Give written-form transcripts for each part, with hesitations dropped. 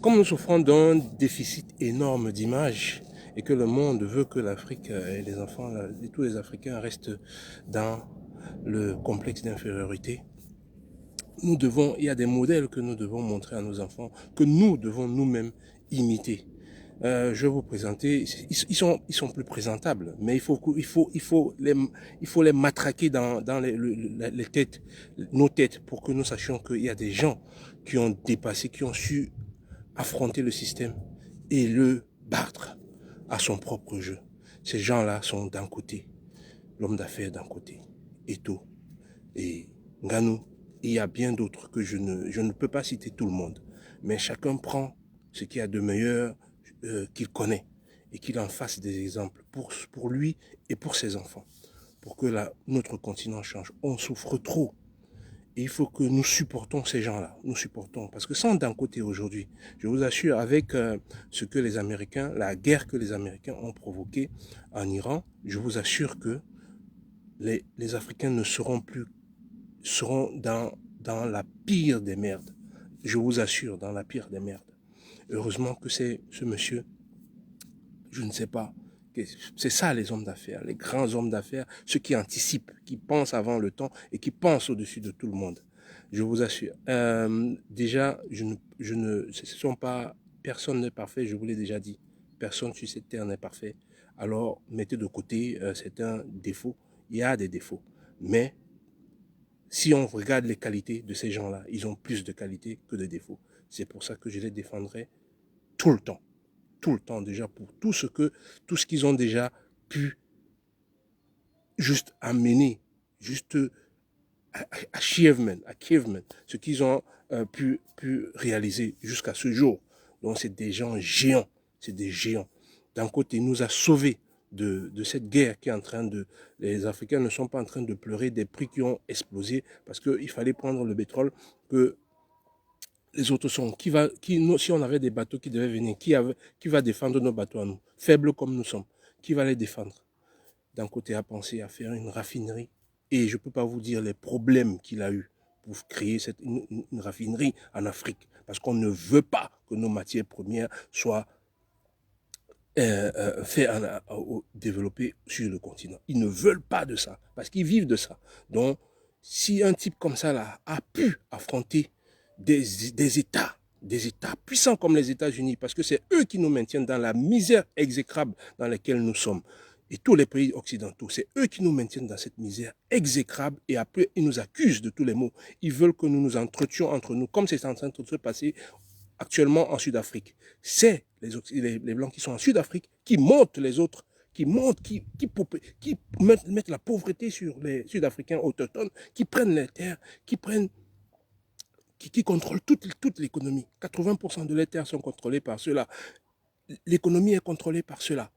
Comme nous souffrons d'un déficit énorme d'image et que le monde veut que l'Afrique et les enfants, et tous les Africains restent dans le complexe d'infériorité, il y a des modèles que nous devons montrer à nos enfants, que nous devons nous-mêmes imiter. Je vais vous présenter, ils sont plus présentables, mais il faut les matraquer dans les têtes, nos têtes, pour que nous sachions qu'il y a des gens qui ont dépassé, qui ont su affronter le système et le battre à son propre jeu. Ces gens-là sont d'un côté, l'homme d'affaires d'un côté, Eto'o et Nganou. Il y a bien d'autres que je ne peux pas citer tout le monde, mais chacun prend ce qu'il y a de meilleur qu'il connaît et qu'il en fasse des exemples pour lui et pour ses enfants, pour que notre continent change. On souffre trop. Et il faut que nous supportons ces gens-là. Nous supportons. Parce que sans d'un côté aujourd'hui, je vous assure, avec ce que les Américains, la guerre que les Américains ont provoquée en Iran, je vous assure que les Africains ne seront plus, seront dans la pire des merdes. Je vous assure, dans la pire des merdes. Heureusement que c'est ce monsieur, je ne sais pas, c'est ça les hommes d'affaires, les grands hommes d'affaires, ceux qui anticipent, qui pensent avant le temps et qui pensent au-dessus de tout le monde. Je vous assure. Déjà, ce ne sont pas, personne n'est parfait, je vous l'ai déjà dit. Personne sur cette terre n'est parfait. Alors, mettez de côté certains défauts. Il y a des défauts. Mais si on regarde les qualités de ces gens-là, ils ont plus de qualités que de défauts. C'est pour ça que je les défendrai tout le temps. Tout le temps déjà pour tout ce qu'ils ont déjà pu juste amener, juste achievement, ce qu'ils ont pu réaliser jusqu'à ce jour. Donc c'est des gens géants, c'est des géants. D'un côté, il nous a sauvés de cette guerre qui est en train de... Les Africains ne sont pas en train de pleurer des prix qui ont explosé parce qu'il fallait prendre le pétrole que les autres sont. Si on avait des bateaux qui devaient venir, qui va défendre nos bateaux à nous, faibles comme nous sommes, qui va les défendre? D'un côté, a pensé à faire une raffinerie. Et je ne peux pas vous dire les problèmes qu'il a eu pour créer une raffinerie en Afrique. Parce qu'on ne veut pas que nos matières premières soient développées sur le continent. Ils ne veulent pas de ça, parce qu'ils vivent de ça. Donc, si un type comme ça là, a pu affronter des États puissants comme les États-Unis, parce que c'est eux qui nous maintiennent dans la misère exécrable dans laquelle nous sommes. Et tous les pays occidentaux, c'est eux qui nous maintiennent dans cette misère exécrable et après ils nous accusent de tous les maux. Ils veulent que nous nous entretions entre nous, comme c'est en train de se passer actuellement en Sud-Afrique. C'est les Blancs qui sont en Sud-Afrique qui montent les autres, qui montent, qui mettent la pauvreté sur les Sud-Africains autochtones, qui prennent les terres, qui contrôlent toute l'économie. 80% de les terres sont contrôlées par ceux-là. L'économie est contrôlée par ceux-là.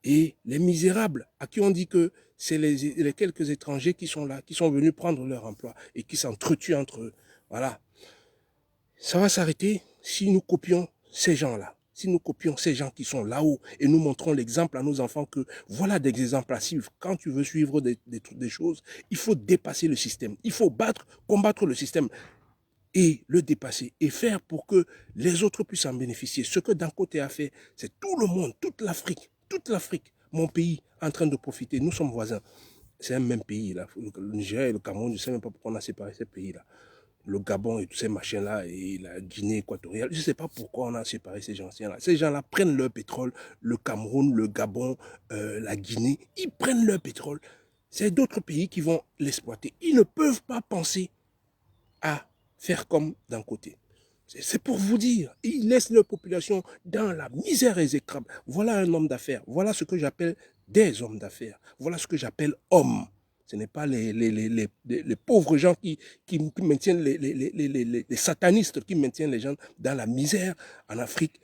Et les misérables, à qui on dit que c'est les quelques étrangers qui sont là, qui sont venus prendre leur emploi et qui s'entretuent entre eux. Voilà. Ça va s'arrêter si nous copions ces gens-là, si nous copions ces gens qui sont là-haut et nous montrons l'exemple à nos enfants que voilà des exemples à suivre. Quand tu veux suivre des choses, il faut dépasser le système. Il faut combattre le système et le dépasser et faire pour que les autres puissent en bénéficier. Ce que d'un côté a fait, c'est tout le monde, toute l'Afrique, mon pays, en train de profiter. Nous sommes voisins. C'est un même pays, là. Le Nigeria et le Cameroun, je ne sais même pas pourquoi on a séparé ces pays-là. Le Gabon et tous ces machins-là, et la Guinée équatoriale, je ne sais pas pourquoi on a séparé ces gens-là. Ces gens-là prennent leur pétrole, le Cameroun, le Gabon, la Guinée, ils prennent leur pétrole. C'est d'autres pays qui vont l'exploiter. Ils ne peuvent pas penser à faire comme d'un côté. C'est pour vous dire, ils laissent leur population dans la misère exécrable. Voilà un homme d'affaires. Voilà ce que j'appelle des hommes d'affaires. Voilà ce que j'appelle hommes. Ce n'est pas les pauvres gens qui maintiennent, les satanistes qui maintiennent les gens dans la misère en Afrique.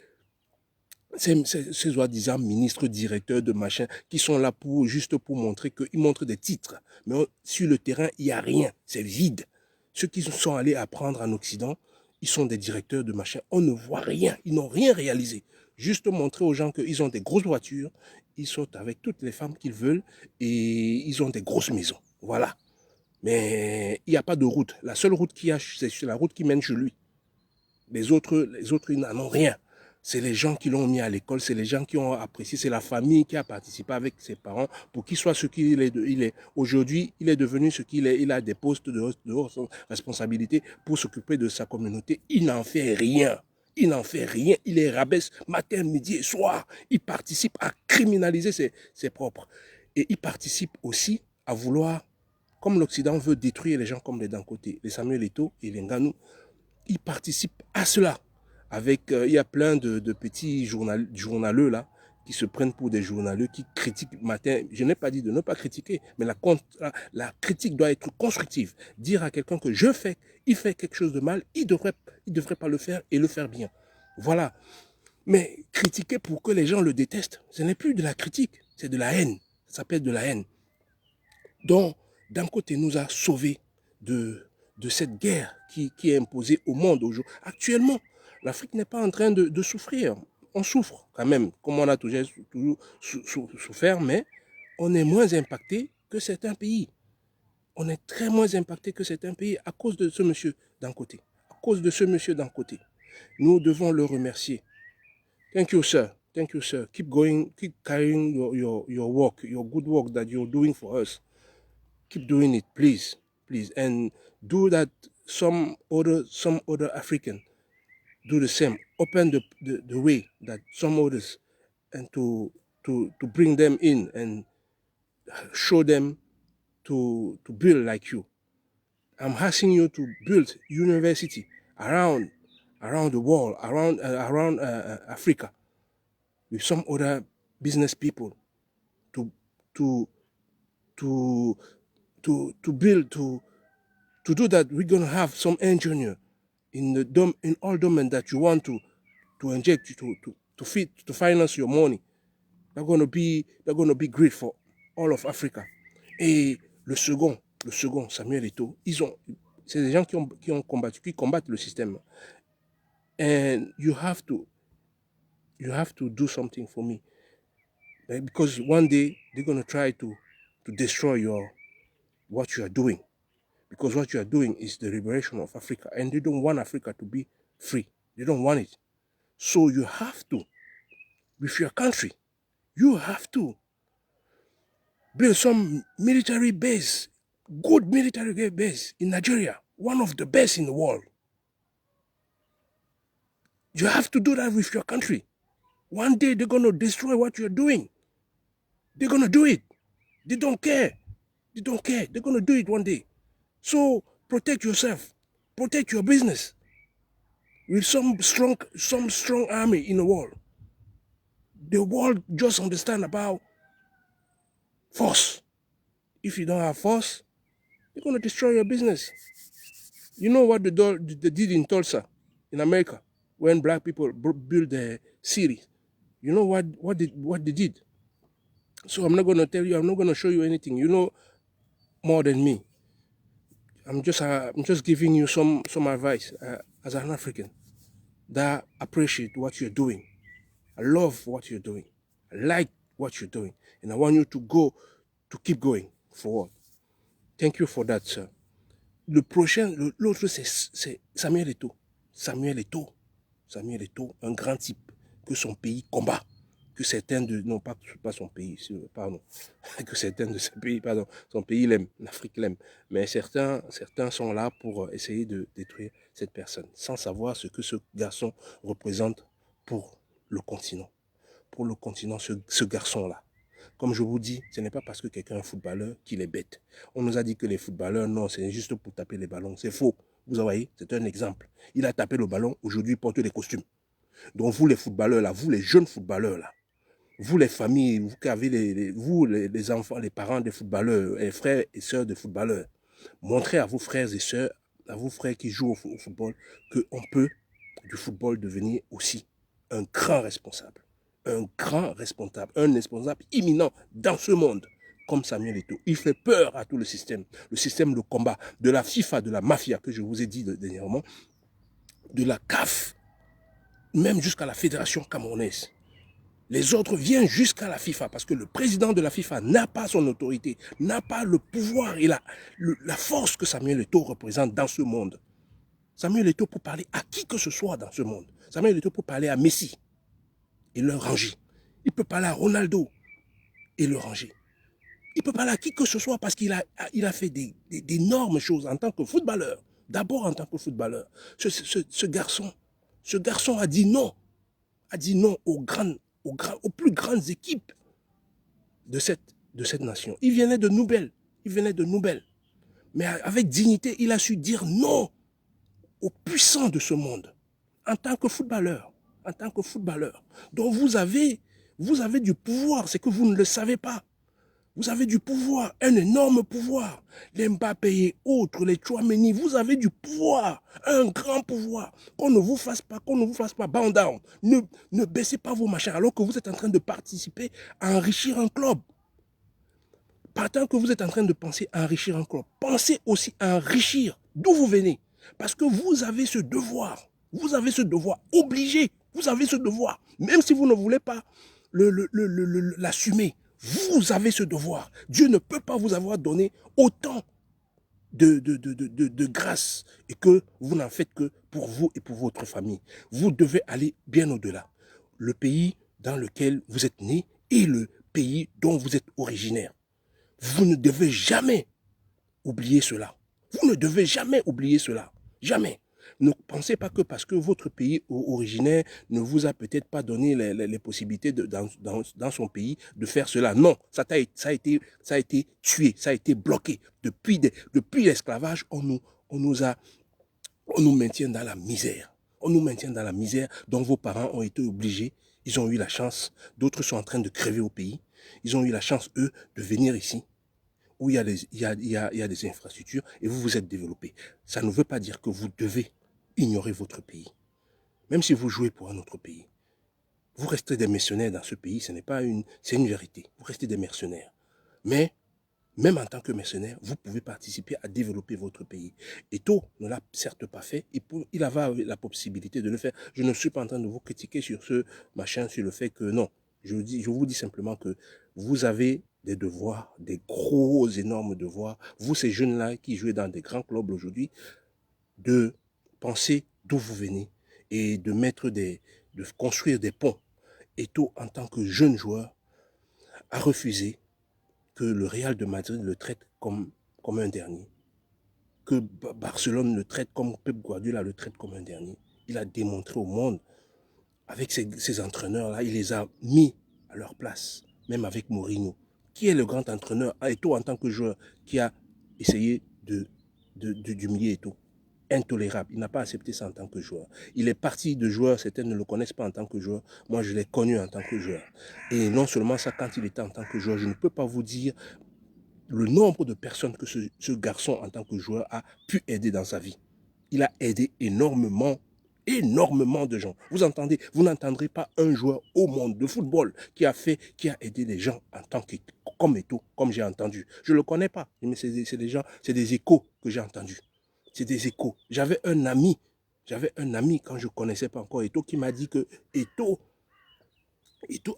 Ces soi-disant ministres, directeurs de machin, qui sont là juste pour montrer qu'ils montrent des titres. Mais sur le terrain, il n'y a rien. C'est vide. Ceux qui sont allés apprendre en Occident, ils sont des directeurs de machin. On ne voit rien. Ils n'ont rien réalisé. Juste montrer aux gens qu'ils ont des grosses voitures, ils sortent avec toutes les femmes qu'ils veulent et ils ont des grosses maisons. Voilà. Mais il n'y a pas de route. La seule route qu'il y a, c'est sur la route qui mène chez lui. Les autres ils n'en ont rien. C'est les gens qui l'ont mis à l'école, c'est les gens qui ont apprécié, c'est la famille qui a participé avec ses parents pour qu'il soit ce qu'il est. Aujourd'hui, il est devenu ce qu'il est. Il a des postes de responsabilité pour s'occuper de sa communauté. Il n'en fait rien. Il n'en fait rien. Il les rabaisse matin, midi et soir. Il participe à criminaliser ses propres. Et il participe aussi à vouloir, comme l'Occident veut détruire les gens comme les Dangote, les Samuel Eto'o et les Ngannou, il participe à cela. Avec, il y a plein de petits journaleux là, qui se prennent pour des journaleux, qui critiquent matin. Je n'ai pas dit de ne pas critiquer, mais la critique doit être constructive. Dire à quelqu'un que il fait quelque chose de mal, il devrait pas le faire et le faire bien. Voilà. Mais critiquer pour que les gens le détestent, ce n'est plus de la critique, c'est de la haine. Ça s'appelle de la haine. Donc, d'un côté, nous a sauvés de cette guerre qui est imposée au monde aujourd'hui. Actuellement, l'Afrique n'est pas en train de souffrir. On souffre quand même, comme on a toujours souffert, mais on est moins impacté que certains pays. On est très moins impacté que certains pays à cause de ce monsieur d'un côté. À cause de ce monsieur d'un côté. Nous devons le remercier. Thank you, sir. Thank you, sir. Keep going, keep carrying your work, your good work that you're doing for us. Keep doing it, please, please, and do that. Some other African do the same. Open the way that some others, and to bring them in and show them to build like you. I'm asking you to build university around the world, around Africa, with some other business people to build to do that. We're gonna have some engineer in all domains that you want to inject to finance your money. They're gonna be great for all of Africa. Et le second, Samuel Eto'o, c'est des gens qui combattent le système. And you have to do something for me, because one day they're gonna try to destroy what you are doing. Because what you are doing is the liberation of Africa, and they don't want Africa to be free. They don't want it. So you have to, with your country, you have to build some military base, good military base in Nigeria, one of the best in the world. You have to do that with your country. One day they're going to destroy what you're doing. They're going to do it. They don't care. They don't care. They're going to do it one day. So protect yourself, protect your business with some strong army in the world. The world just understand about force. If you don't have force, they're going to destroy your business. You know what they did in Tulsa, in America, when black people built the city. You know what they did. So I'm not going to tell you. I'm not going to show you anything. You know more than me. I'm just giving you some advice as an African that appreciate what you're doing. I love what you're doing. I like what you're doing, and I want you to keep going forward. Thank you for that, sir. L'autre c'est Samuel Eto'o. Samuel Eto'o, un grand type que son pays combat. Que certains non pas son pays, pardon, que certains de ses pays, pardon, son pays l'aime, l'Afrique l'aime, mais certains sont là pour essayer de détruire cette personne, sans savoir ce que ce garçon représente pour le continent. Pour le continent, ce garçon-là. Comme je vous dis, ce n'est pas parce que quelqu'un est un footballeur qu'il est bête. On nous a dit que les footballeurs, non, c'est juste pour taper les ballons. C'est faux. Vous voyez, c'est un exemple. Il a tapé le ballon, aujourd'hui il porte des costumes. Donc vous les footballeurs là, vous les jeunes footballeurs là, vous les familles, vous qui avez les enfants, les parents des footballeurs, les frères et sœurs de footballeurs, montrez à vos frères et sœurs, à vos frères qui jouent au football, qu'on peut du football devenir aussi un grand responsable, un responsable imminent dans ce monde, comme Samuel Eto'o. Il fait peur à tout le système de combat, de la FIFA, de la mafia que je vous ai dit dernièrement, de la CAF, même jusqu'à la Fédération camerounaise. Les autres viennent jusqu'à la FIFA parce que le président de la FIFA n'a pas son autorité, n'a pas le pouvoir et la force que Samuel Eto'o représente dans ce monde. Samuel Eto'o peut parler à qui que ce soit dans ce monde. Samuel Eto'o peut parler à Messi et le ranger. Il peut parler à Ronaldo et le ranger. Il peut parler à qui que ce soit parce qu'il a fait d'énormes choses en tant que footballeur. D'abord en tant que footballeur. Ce garçon a dit non aux plus grandes équipes de cette nation. Il venait de Nouvelle. Mais avec dignité, il a su dire non aux puissants de ce monde. En tant que footballeur. Donc vous avez du pouvoir, c'est que vous ne le savez pas. Vous avez du pouvoir, un énorme pouvoir. Les Mbappé et autres, les Tchouaméni, vous avez du pouvoir, un grand pouvoir. Qu'on ne vous fasse pas, bow down. Ne baissez pas vos machins alors que vous êtes en train de participer à enrichir un club. Partant que vous êtes en train de penser à enrichir un club, pensez aussi à enrichir d'où vous venez. Parce que vous avez ce devoir. Obligé. Vous avez ce devoir. Même si vous ne voulez pas l'assumer. Vous avez ce devoir. Dieu ne peut pas vous avoir donné autant de grâce et que vous n'en faites que pour vous et pour votre famille. Vous devez aller bien au-delà. Le pays dans lequel vous êtes né et le pays dont vous êtes originaire. Vous ne devez jamais oublier cela. Jamais. Ne pensez pas que parce que votre pays originaire ne vous a peut-être pas donné les possibilités dans son pays de faire cela. Non, ça a été tué, ça a été bloqué. Depuis l'esclavage, on nous maintient dans la misère. Donc vos parents ont été obligés, ils ont eu la chance, d'autres sont en train de crever au pays. Ils ont eu la chance, eux, de venir ici, où il y a des infrastructures et vous vous êtes développé. Ça ne veut pas dire que vous devez ignorer votre pays. Même si vous jouez pour un autre pays, vous restez des mercenaires dans ce pays, c'est une vérité. Vous restez des mercenaires. Mais, même en tant que mercenaire, vous pouvez participer à développer votre pays. Eto'o ne l'a certes pas fait, il avait la possibilité de le faire. Je ne suis pas en train de vous critiquer sur ce machin, sur le fait que non. Je vous dis simplement que vous avez des devoirs, des gros, énormes devoirs. Vous, ces jeunes-là qui jouent dans des grands clubs aujourd'hui, de penser d'où vous venez et de construire des ponts. Eto'o, en tant que jeune joueur, a refusé que le Real de Madrid le traite comme un dernier, que Barcelone le traite comme Pep Guardiola le traite comme un dernier. Il a démontré au monde, avec ces entraîneurs-là, il les a mis à leur place, même avec Mourinho, qui est le grand entraîneur, Eto'o en tant que joueur, qui a essayé d'humilier Eto'o. Intolérable. Il n'a pas accepté ça en tant que joueur. Il est parti de joueur, certains ne le connaissent pas en tant que joueur. Moi, je l'ai connu en tant que joueur. Et non seulement ça, quand il était en tant que joueur, je ne peux pas vous dire le nombre de personnes que ce garçon en tant que joueur a pu aider dans sa vie. Il a aidé énormément de gens. Vous n'entendrez pas un joueur au monde de football qui a aidé des gens en tant que, comme Eto'o, comme j'ai entendu. Je ne le connais pas, mais c'est des échos que j'ai entendus. C'est des échos. J'avais un ami quand je ne connaissais pas encore Eto'o qui m'a dit que Eto'o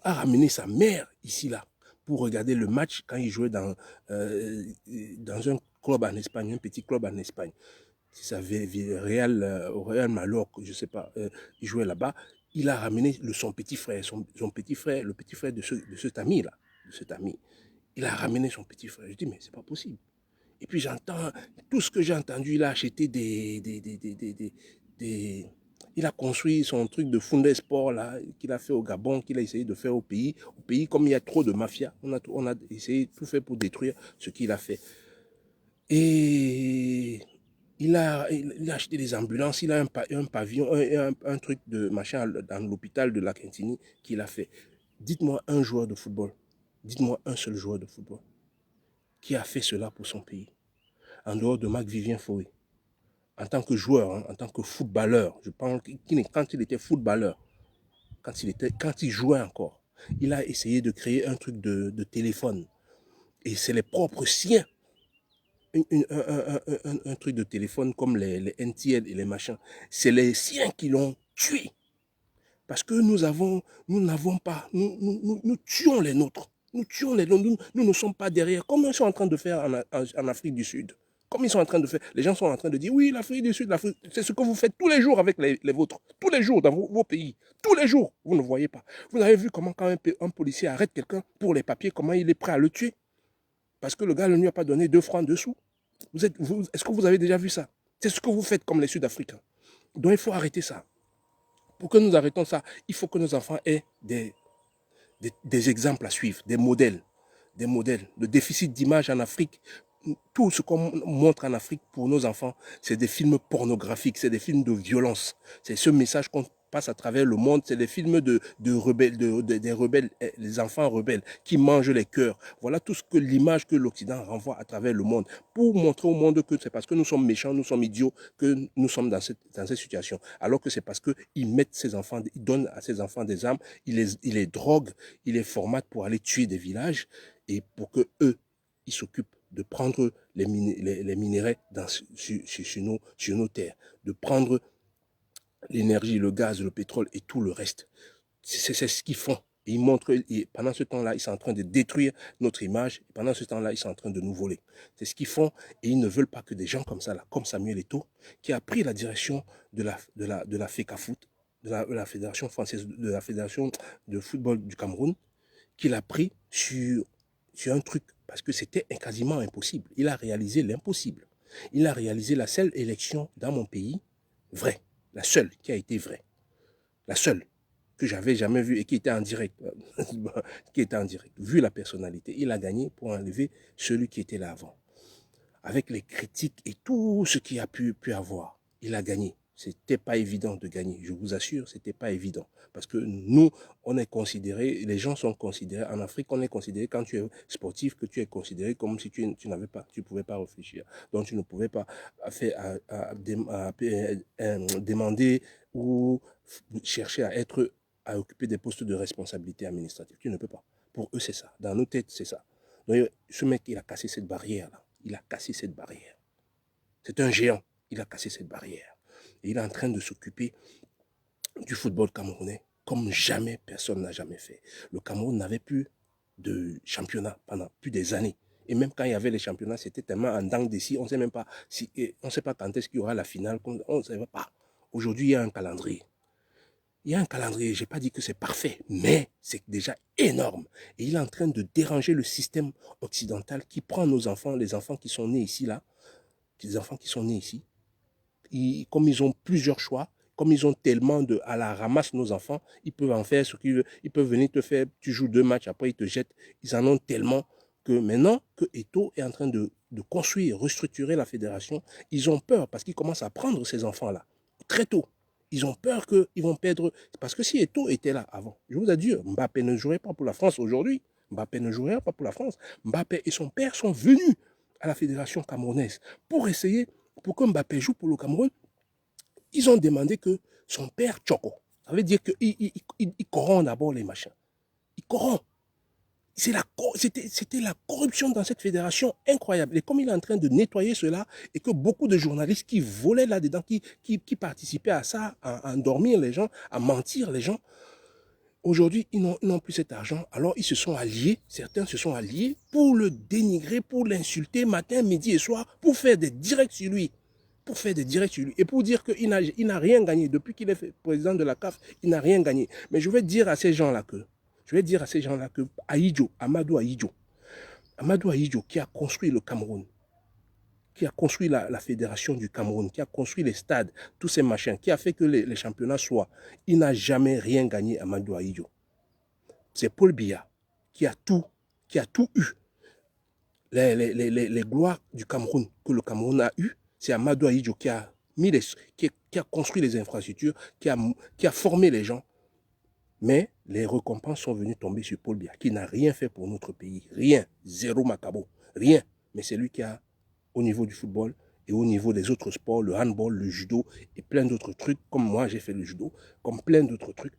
a ramené sa mère ici là pour regarder le match quand il jouait dans un club en Espagne, un petit club en Espagne. Si ça avait au Real Mallorca, je ne sais pas, il jouait là-bas. Il a ramené son petit frère, le petit frère de cet ami là, Il a ramené son petit frère. Je dis mais c'est pas possible. Et puis j'entends, tout ce que j'ai entendu, il a acheté il a construit son truc de Funde Sport là, qu'il a fait au Gabon, qu'il a essayé de faire au pays. Au pays, comme il y a trop de mafia, on a essayé tout fait pour détruire ce qu'il a fait. Et il a acheté des ambulances, il a un pavillon, un truc de machin dans l'hôpital de la Quintini qu'il a fait. Dites-moi un joueur de football, dites-moi un seul joueur de football qui a fait cela pour son pays, en dehors de Marc-Vivien Foé, en tant que joueur, hein, en tant que footballeur. Je pense quand il était footballeur, quand il jouait encore, il a essayé de créer un truc de téléphone. Et c'est les propres siens. Un truc de téléphone comme les NTL et les machins. C'est les siens qui l'ont tué. Parce que nous tuons les nôtres. Nous ne sommes pas derrière, comme ils sont en train de faire en Afrique du Sud. Comme ils sont en train de faire, les gens sont en train de dire, oui, l'Afrique du Sud, c'est ce que vous faites tous les jours avec les vôtres, tous les jours dans vos pays, tous les jours, vous ne voyez pas. Vous avez vu comment quand un policier arrête quelqu'un pour les papiers, comment il est prêt à le tuer parce que le gars ne lui a pas donné 2 francs dessous. Est-ce que vous avez déjà vu ça? C'est ce que vous faites comme les Sud-Africains. Donc il faut arrêter ça. Pour que nous arrêtons ça, il faut que nos enfants aient des exemples à suivre, des modèles. Le déficit d'image en Afrique, tout ce qu'on montre en Afrique pour nos enfants, c'est des films pornographiques, c'est des films de violence. C'est ce message qu'on passe à travers le monde, c'est des films de rebelles, des rebelles, les enfants rebelles qui mangent les cœurs. Voilà tout ce que l'image que l'Occident renvoie à travers le monde pour montrer au monde que c'est parce que nous sommes méchants, nous sommes idiots que nous sommes dans cette situation. Alors que c'est parce qu'ils mettent ces enfants, ils donnent à ces enfants des armes, ils les droguent, ils les formatent pour aller tuer des villages et pour que eux, ils s'occupent de prendre les minéraux sur nos terres, de prendre l'énergie, le gaz, le pétrole et tout le reste. C'est ce qu'ils font. Et ils montrent, et pendant ce temps-là, ils sont en train de détruire notre image. Et pendant ce temps-là, ils sont en train de nous voler. C'est ce qu'ils font. Et ils ne veulent pas que des gens comme ça, là, comme Samuel Eto'o, qui a pris la direction de la FECAFOOT, de la Fédération française, de la Fédération de football du Cameroun, qu'il a pris sur un truc, parce que c'était quasiment impossible. Il a réalisé l'impossible. Il a réalisé la seule élection dans mon pays vraie. La seule qui a été vraie. La seule que j'avais jamais vue et qui était en direct. Qui était en direct. Vu la personnalité, il a gagné pour enlever celui qui était là avant. Avec les critiques et tout ce qu'il a pu avoir, il a gagné. C'était pas évident de gagner. Je vous assure, c'était pas évident. Parce que nous, on est considéré, les gens sont considérés, en Afrique, on est considéré, quand tu es sportif, que tu es considéré comme si tu n'avais pas, tu pouvais pas réfléchir. Donc tu ne pouvais pas demander ou chercher à occuper des postes de responsabilité administrative. Tu ne peux pas. Pour eux, c'est ça. Dans nos têtes, c'est ça. Donc ce mec, il a cassé cette barrière-là. Il a cassé cette barrière. C'est un géant. Il a cassé cette barrière. Et il est en train de s'occuper du football camerounais comme jamais personne n'a jamais fait. Le Cameroun n'avait plus de championnat pendant plus des années. Et même quand il y avait les championnats, c'était tellement en dents d'ici, on ne sait même pas on sait pas quand est-ce qu'il y aura la finale, on ne sait pas. Aujourd'hui, il y a un calendrier. Il y a un calendrier, je n'ai pas dit que c'est parfait, mais c'est déjà énorme. Et il est en train de déranger le système occidental qui prend nos enfants, les enfants qui sont nés ici, là, les enfants qui sont nés ici, comme ils ont plusieurs choix, comme ils ont tellement à la ramasse nos enfants, ils peuvent en faire ce qu'ils veulent. Ils peuvent venir te faire, tu joues 2 matchs, après ils te jettent. Ils en ont tellement que maintenant que Eto'o est en train de construire, restructurer la fédération, ils ont peur parce qu'ils commencent à prendre ces enfants-là très tôt. Ils ont peur qu'ils vont perdre. Parce que si Eto'o était là avant, je vous assure, Mbappé ne jouerait pas pour la France aujourd'hui. Mbappé ne jouerait pas pour la France. Mbappé et son père sont venus à la fédération camerounaise pour essayer, pour que Mbappé joue pour le Cameroun. Ils ont demandé que son père Tchoko, ça veut dire qu'il corrompt d'abord les machins. Il corrompt. C'était la corruption dans cette fédération incroyable. Et comme il est en train de nettoyer cela, et que beaucoup de journalistes qui volaient là-dedans, qui participaient à ça, à endormir les gens, à mentir les gens, aujourd'hui, ils n'ont plus cet argent. Alors, ils se sont alliés, certains se sont alliés pour le dénigrer, pour l'insulter matin, midi et soir, pour faire des directs sur lui. Pour faire des directs sur lui et pour dire qu'il n'a rien gagné. Depuis qu'il est président de la CAF, il n'a rien gagné. Mais je vais dire à ces gens-là que Amadou Ahidjo qui a construit le Cameroun, qui a construit la fédération du Cameroun, qui a construit les stades, tous ces machins, qui a fait que les championnats soient, il n'a jamais rien gagné, Amadou Ahidjo. C'est Paul Biya qui a tout eu. Les gloires du Cameroun, que le Cameroun a eu, c'est Amadou Ahidjo qui a construit les infrastructures, qui a formé les gens. Mais les récompenses sont venues tomber sur Paul Biya, qui n'a rien fait pour notre pays. Rien. Zéro macabo. Rien. Mais c'est lui qui a, au niveau du football et au niveau des autres sports, le handball, le judo et plein d'autres trucs, comme moi j'ai fait le judo, comme plein d'autres trucs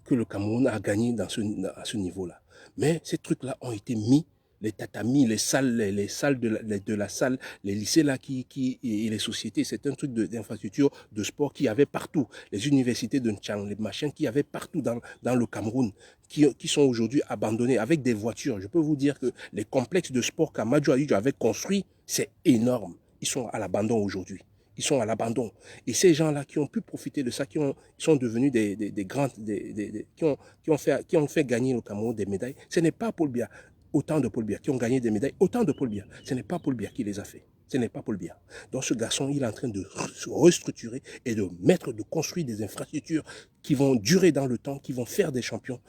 que le Cameroun a gagné à ce niveau-là. Mais ces trucs-là ont été mis les tatamis, les salles de la salle, les lycées là et les sociétés, c'est un truc d'infrastructure de sport qu'il y avait partout. Les universités de Nchang, les machins qu'il y avait partout dans le Cameroun, qui sont aujourd'hui abandonnés avec des voitures. Je peux vous dire que les complexes de sport qu'Amadou Ahidjo avait construits, c'est énorme. Ils sont à l'abandon aujourd'hui. Ils sont à l'abandon. Et ces gens-là qui ont pu profiter de ça, ils sont devenus des grands, qui ont fait gagner au Cameroun des médailles, ce n'est pas Paul Biya. Autant de Paul Biya qui ont gagné des médailles, autant de Paul Biya. Ce n'est pas Paul Biya qui les a fait. Ce n'est pas Paul Biya. Donc ce garçon, il est en train de se restructurer et de construire des infrastructures qui vont durer dans le temps, qui vont faire des champions,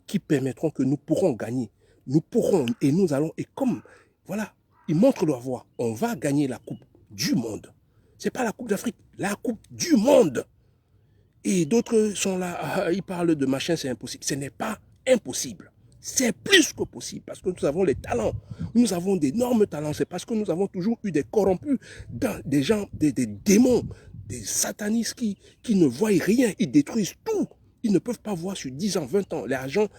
qui permettront que nous pourrons gagner. Nous pourrons et nous allons, et comme, voilà, ils montrent leur voie. On va gagner la Coupe du Monde. Ce n'est pas la Coupe d'Afrique, la Coupe du Monde. Et d'autres sont là, ils parlent de machin, c'est impossible. Ce n'est pas impossible. C'est plus que possible parce que nous avons les talents. Nous avons d'énormes talents. C'est parce que nous avons toujours eu des corrompus, des gens, des démons, des satanistes qui ne voient rien. Ils détruisent tout. Ils ne peuvent pas voir sur 10 ans, 20 ans l'argent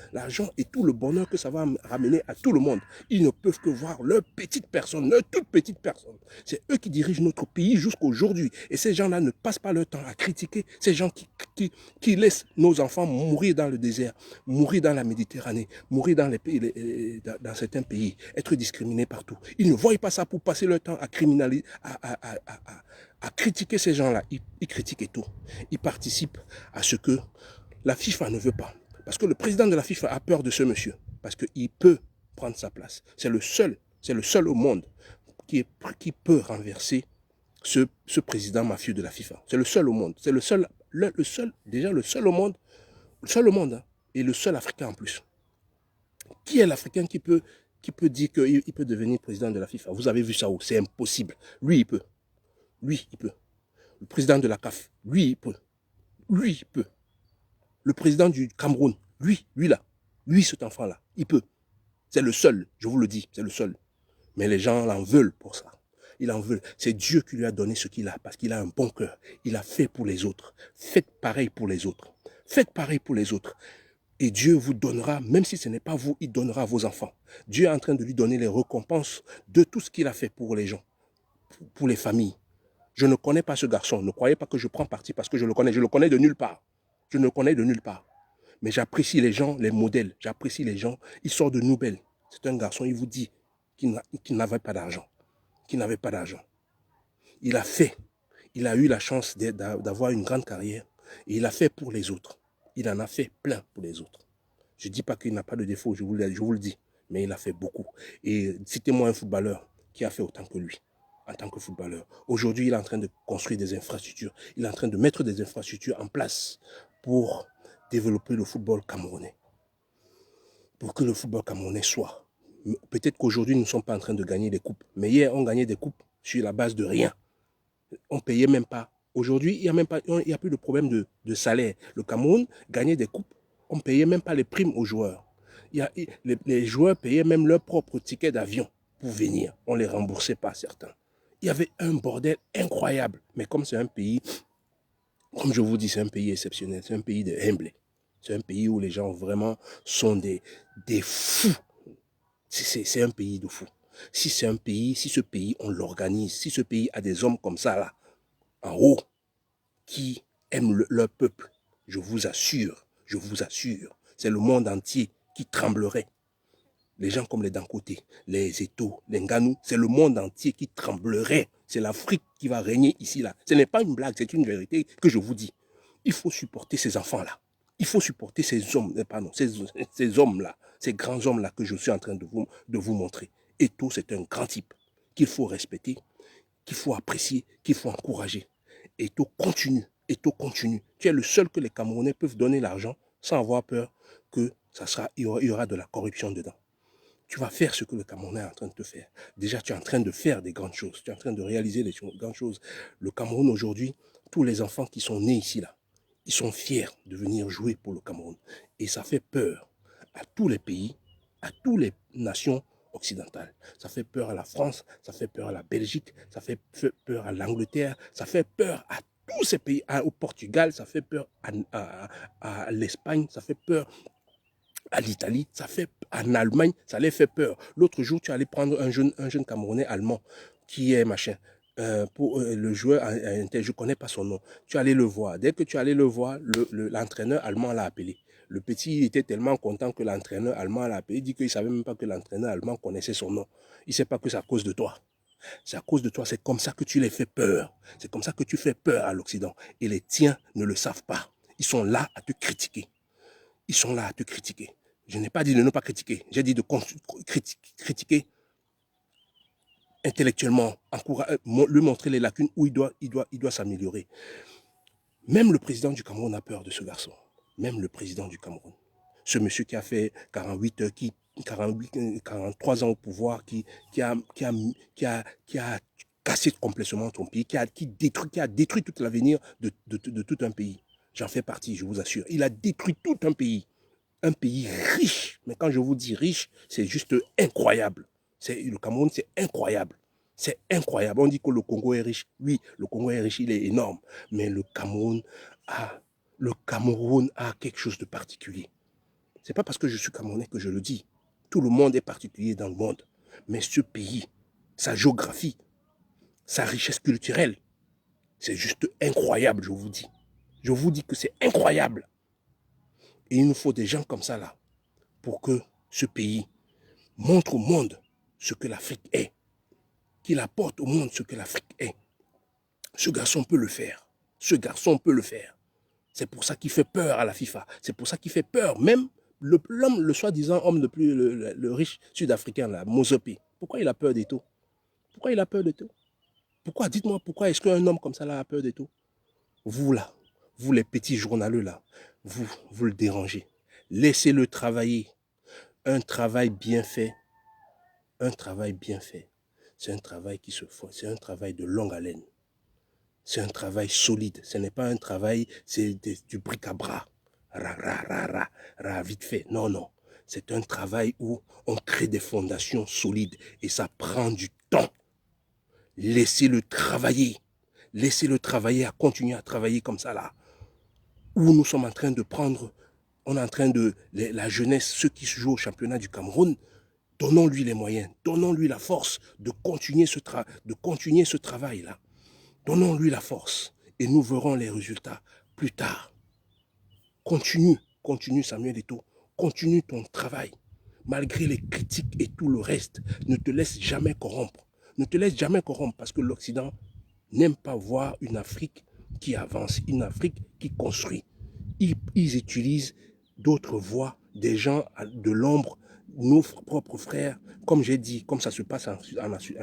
et tout le bonheur que ça va ramener à tout le monde. Ils ne peuvent que voir leur petite personne, leur toute petite personne. C'est eux qui dirigent notre pays jusqu'à aujourd'hui. Et ces gens-là ne passent pas leur temps à critiquer ces gens qui laissent nos enfants mourir dans le désert, mourir dans la Méditerranée, mourir dans, dans certains pays, être discriminés partout. Ils ne voient pas ça pour passer leur temps à criminaliser, à critiquer ces gens-là. Ils critiquent tout. Ils participent à ce que la FIFA ne veut pas. Parce que le président de la FIFA a peur de ce monsieur. Parce qu'il peut prendre sa place. C'est le seul au monde qui peut renverser ce président mafieux de la FIFA. C'est le seul au monde. C'est déjà le seul au monde. Le seul au monde. Hein, et le seul africain en plus. Qui est l'Africain qui peut dire qu'il peut devenir président de la FIFA? Vous avez vu ça où? C'est impossible. Lui, il peut. Lui, il peut. Le président de la CAF, lui, il peut. Lui, il peut. Le président du Cameroun, lui là, lui cet enfant-là, il peut. C'est le seul, je vous le dis, c'est le seul. Mais les gens l'en veulent pour ça. Ils en veulent. C'est Dieu qui lui a donné ce qu'il a, parce qu'il a un bon cœur. Il a fait pour les autres. Faites pareil pour les autres. Faites pareil pour les autres. Et Dieu vous donnera, même si ce n'est pas vous, il donnera à vos enfants. Dieu est en train de lui donner les récompenses de tout ce qu'il a fait pour les gens, pour les familles. Je ne connais pas ce garçon. Ne croyez pas que je prends parti parce que je le connais. Je le connais de nulle part. Je ne le connais de nulle part. Mais j'apprécie les gens, les modèles. J'apprécie les gens. Il sort de nouvelles. C'est un garçon, il vous dit qu'il n'avait pas d'argent. Qu'il n'avait pas d'argent. Il a fait. Il a eu la chance d'avoir une grande carrière. Et il a fait pour les autres. Il en a fait plein pour les autres. Je ne dis pas qu'il n'a pas de défaut, je vous le dis. Mais il a fait beaucoup. Et citez-moi un footballeur qui a fait autant que lui. En tant que footballeur. Aujourd'hui, il est en train de construire des infrastructures. Il est en train de mettre des infrastructures en place pour développer le football camerounais. Pour que le football camerounais soit. Peut-être qu'aujourd'hui, nous ne sommes pas en train de gagner des coupes. Mais hier, on gagnait des coupes sur la base de rien. On ne payait même pas. Aujourd'hui, il n'y a plus de problème de salaire. Le Cameroun gagnait des coupes. On ne payait même pas les primes aux joueurs. Les joueurs payaient même leur propre ticket d'avion pour venir. On ne les remboursait pas, certains. Il y avait un bordel incroyable. Mais comme c'est un pays, comme je vous dis, c'est un pays exceptionnel. C'est un pays de humble. C'est un pays où les gens vraiment sont des fous. C'est un pays de fous. Si ce pays, on l'organise, si ce pays a des hommes comme ça, là, en haut, qui aiment leur peuple, je vous assure, c'est le monde entier qui tremblerait. Les gens comme les Dangote, les Eto'o, les Nganou, c'est le monde entier qui tremblerait. C'est l'Afrique qui va régner ici, là. Ce n'est pas une blague, c'est une vérité que je vous dis. Il faut supporter ces enfants-là. Il faut supporter ces hommes, ces hommes-là, ces grands hommes-là que je suis en train de vous montrer. Eto'o, c'est un grand type qu'il faut respecter, qu'il faut apprécier, qu'il faut encourager. Eto'o continue. Tu es le seul que les Camerounais peuvent donner l'argent sans avoir peur que il y aura de la corruption dedans. Tu vas faire ce que le Camerounais est en train de te faire. Déjà, tu es en train de faire des grandes choses. Tu es en train de réaliser des grandes choses. Le Cameroun aujourd'hui, tous les enfants qui sont nés ici, là, ils sont fiers de venir jouer pour le Cameroun. Et ça fait peur à tous les pays, à toutes les nations occidentales. Ça fait peur à la France, ça fait peur à la Belgique, ça fait peur à l'Angleterre, ça fait peur à tous ces pays, au Portugal, ça fait peur à l'Espagne, ça fait peur à l'Italie, ça fait en Allemagne, ça les fait peur. L'autre jour, tu allais prendre un jeune Camerounais allemand qui est machin. Pour le joueur, je ne connais pas son nom. Tu allais le voir. Dès que tu allais le voir, l'entraîneur allemand l'a appelé. Le petit était tellement content que l'entraîneur allemand l'a appelé. Il dit qu'il ne savait même pas que l'entraîneur allemand connaissait son nom. Il ne sait pas que c'est à cause de toi. C'est à cause de toi. C'est comme ça que tu les fais peur. C'est comme ça que tu fais peur à l'Occident. Et les tiens ne le savent pas. Ils sont là à te critiquer. Ils sont là à te critiquer. Je n'ai pas dit de ne pas critiquer. J'ai dit de critiquer intellectuellement, lui montrer les lacunes où il doit s'améliorer. Même le président du Cameroun a peur de ce garçon. Même le président du Cameroun. Ce monsieur qui a fait 43 ans au pouvoir, qui a cassé complètement son pays, qui a détruit tout l'avenir de tout un pays. J'en fais partie, je vous assure. Il a détruit tout un pays riche. Mais quand je vous dis riche, c'est juste incroyable. Le Cameroun, c'est incroyable. C'est incroyable. On dit que le Congo est riche. Oui, le Congo est riche, il est énorme. Mais le Cameroun a quelque chose de particulier. C'est pas parce que je suis Camerounais que je le dis. Tout le monde est particulier dans le monde. Mais ce pays, sa géographie, sa richesse culturelle, c'est juste incroyable, je vous dis. Je vous dis que c'est incroyable. Et il nous faut des gens comme ça là pour que ce pays montre au monde ce que l'Afrique est. Qu'il apporte au monde ce que l'Afrique est. Ce garçon peut le faire. Ce garçon peut le faire. C'est pour ça qu'il fait peur à la FIFA. C'est pour ça qu'il fait peur. Même l'homme, le soi-disant homme le riche sud-africain, là, Mozopi. Pourquoi il a peur des taux? Pourquoi il a peur des taux? Pourquoi? Dites-moi, pourquoi est-ce qu'un homme comme ça là a peur des taux? Vous là, vous les petits journaleux là, vous le dérangez. Laissez-le travailler. Un travail bien fait. Un travail bien fait. C'est un travail qui se fait. C'est un travail de longue haleine. C'est un travail solide. Ce n'est pas un travail, c'est du bric-à-brac. Vite fait. Non, non. C'est un travail où on crée des fondations solides et ça prend du temps. Laissez-le travailler. Laissez-le travailler, à continuer à travailler comme ça là. Où nous sommes en train de prendre, on est en train de, la jeunesse, ceux qui se jouent au championnat du Cameroun, donnons-lui les moyens, donnons-lui la force de continuer ce travail là. Donnons-lui la force et nous verrons les résultats plus tard. Continue Samuel Eto'o, continue ton travail. Malgré les critiques et tout le reste, ne te laisse jamais corrompre. Ne te laisse jamais corrompre parce que l'Occident n'aime pas voir une Afrique qui avance, une Afrique qui construit. Ils utilisent d'autres voies, des gens de l'ombre, nos propres frères, comme j'ai dit, comme ça se passe en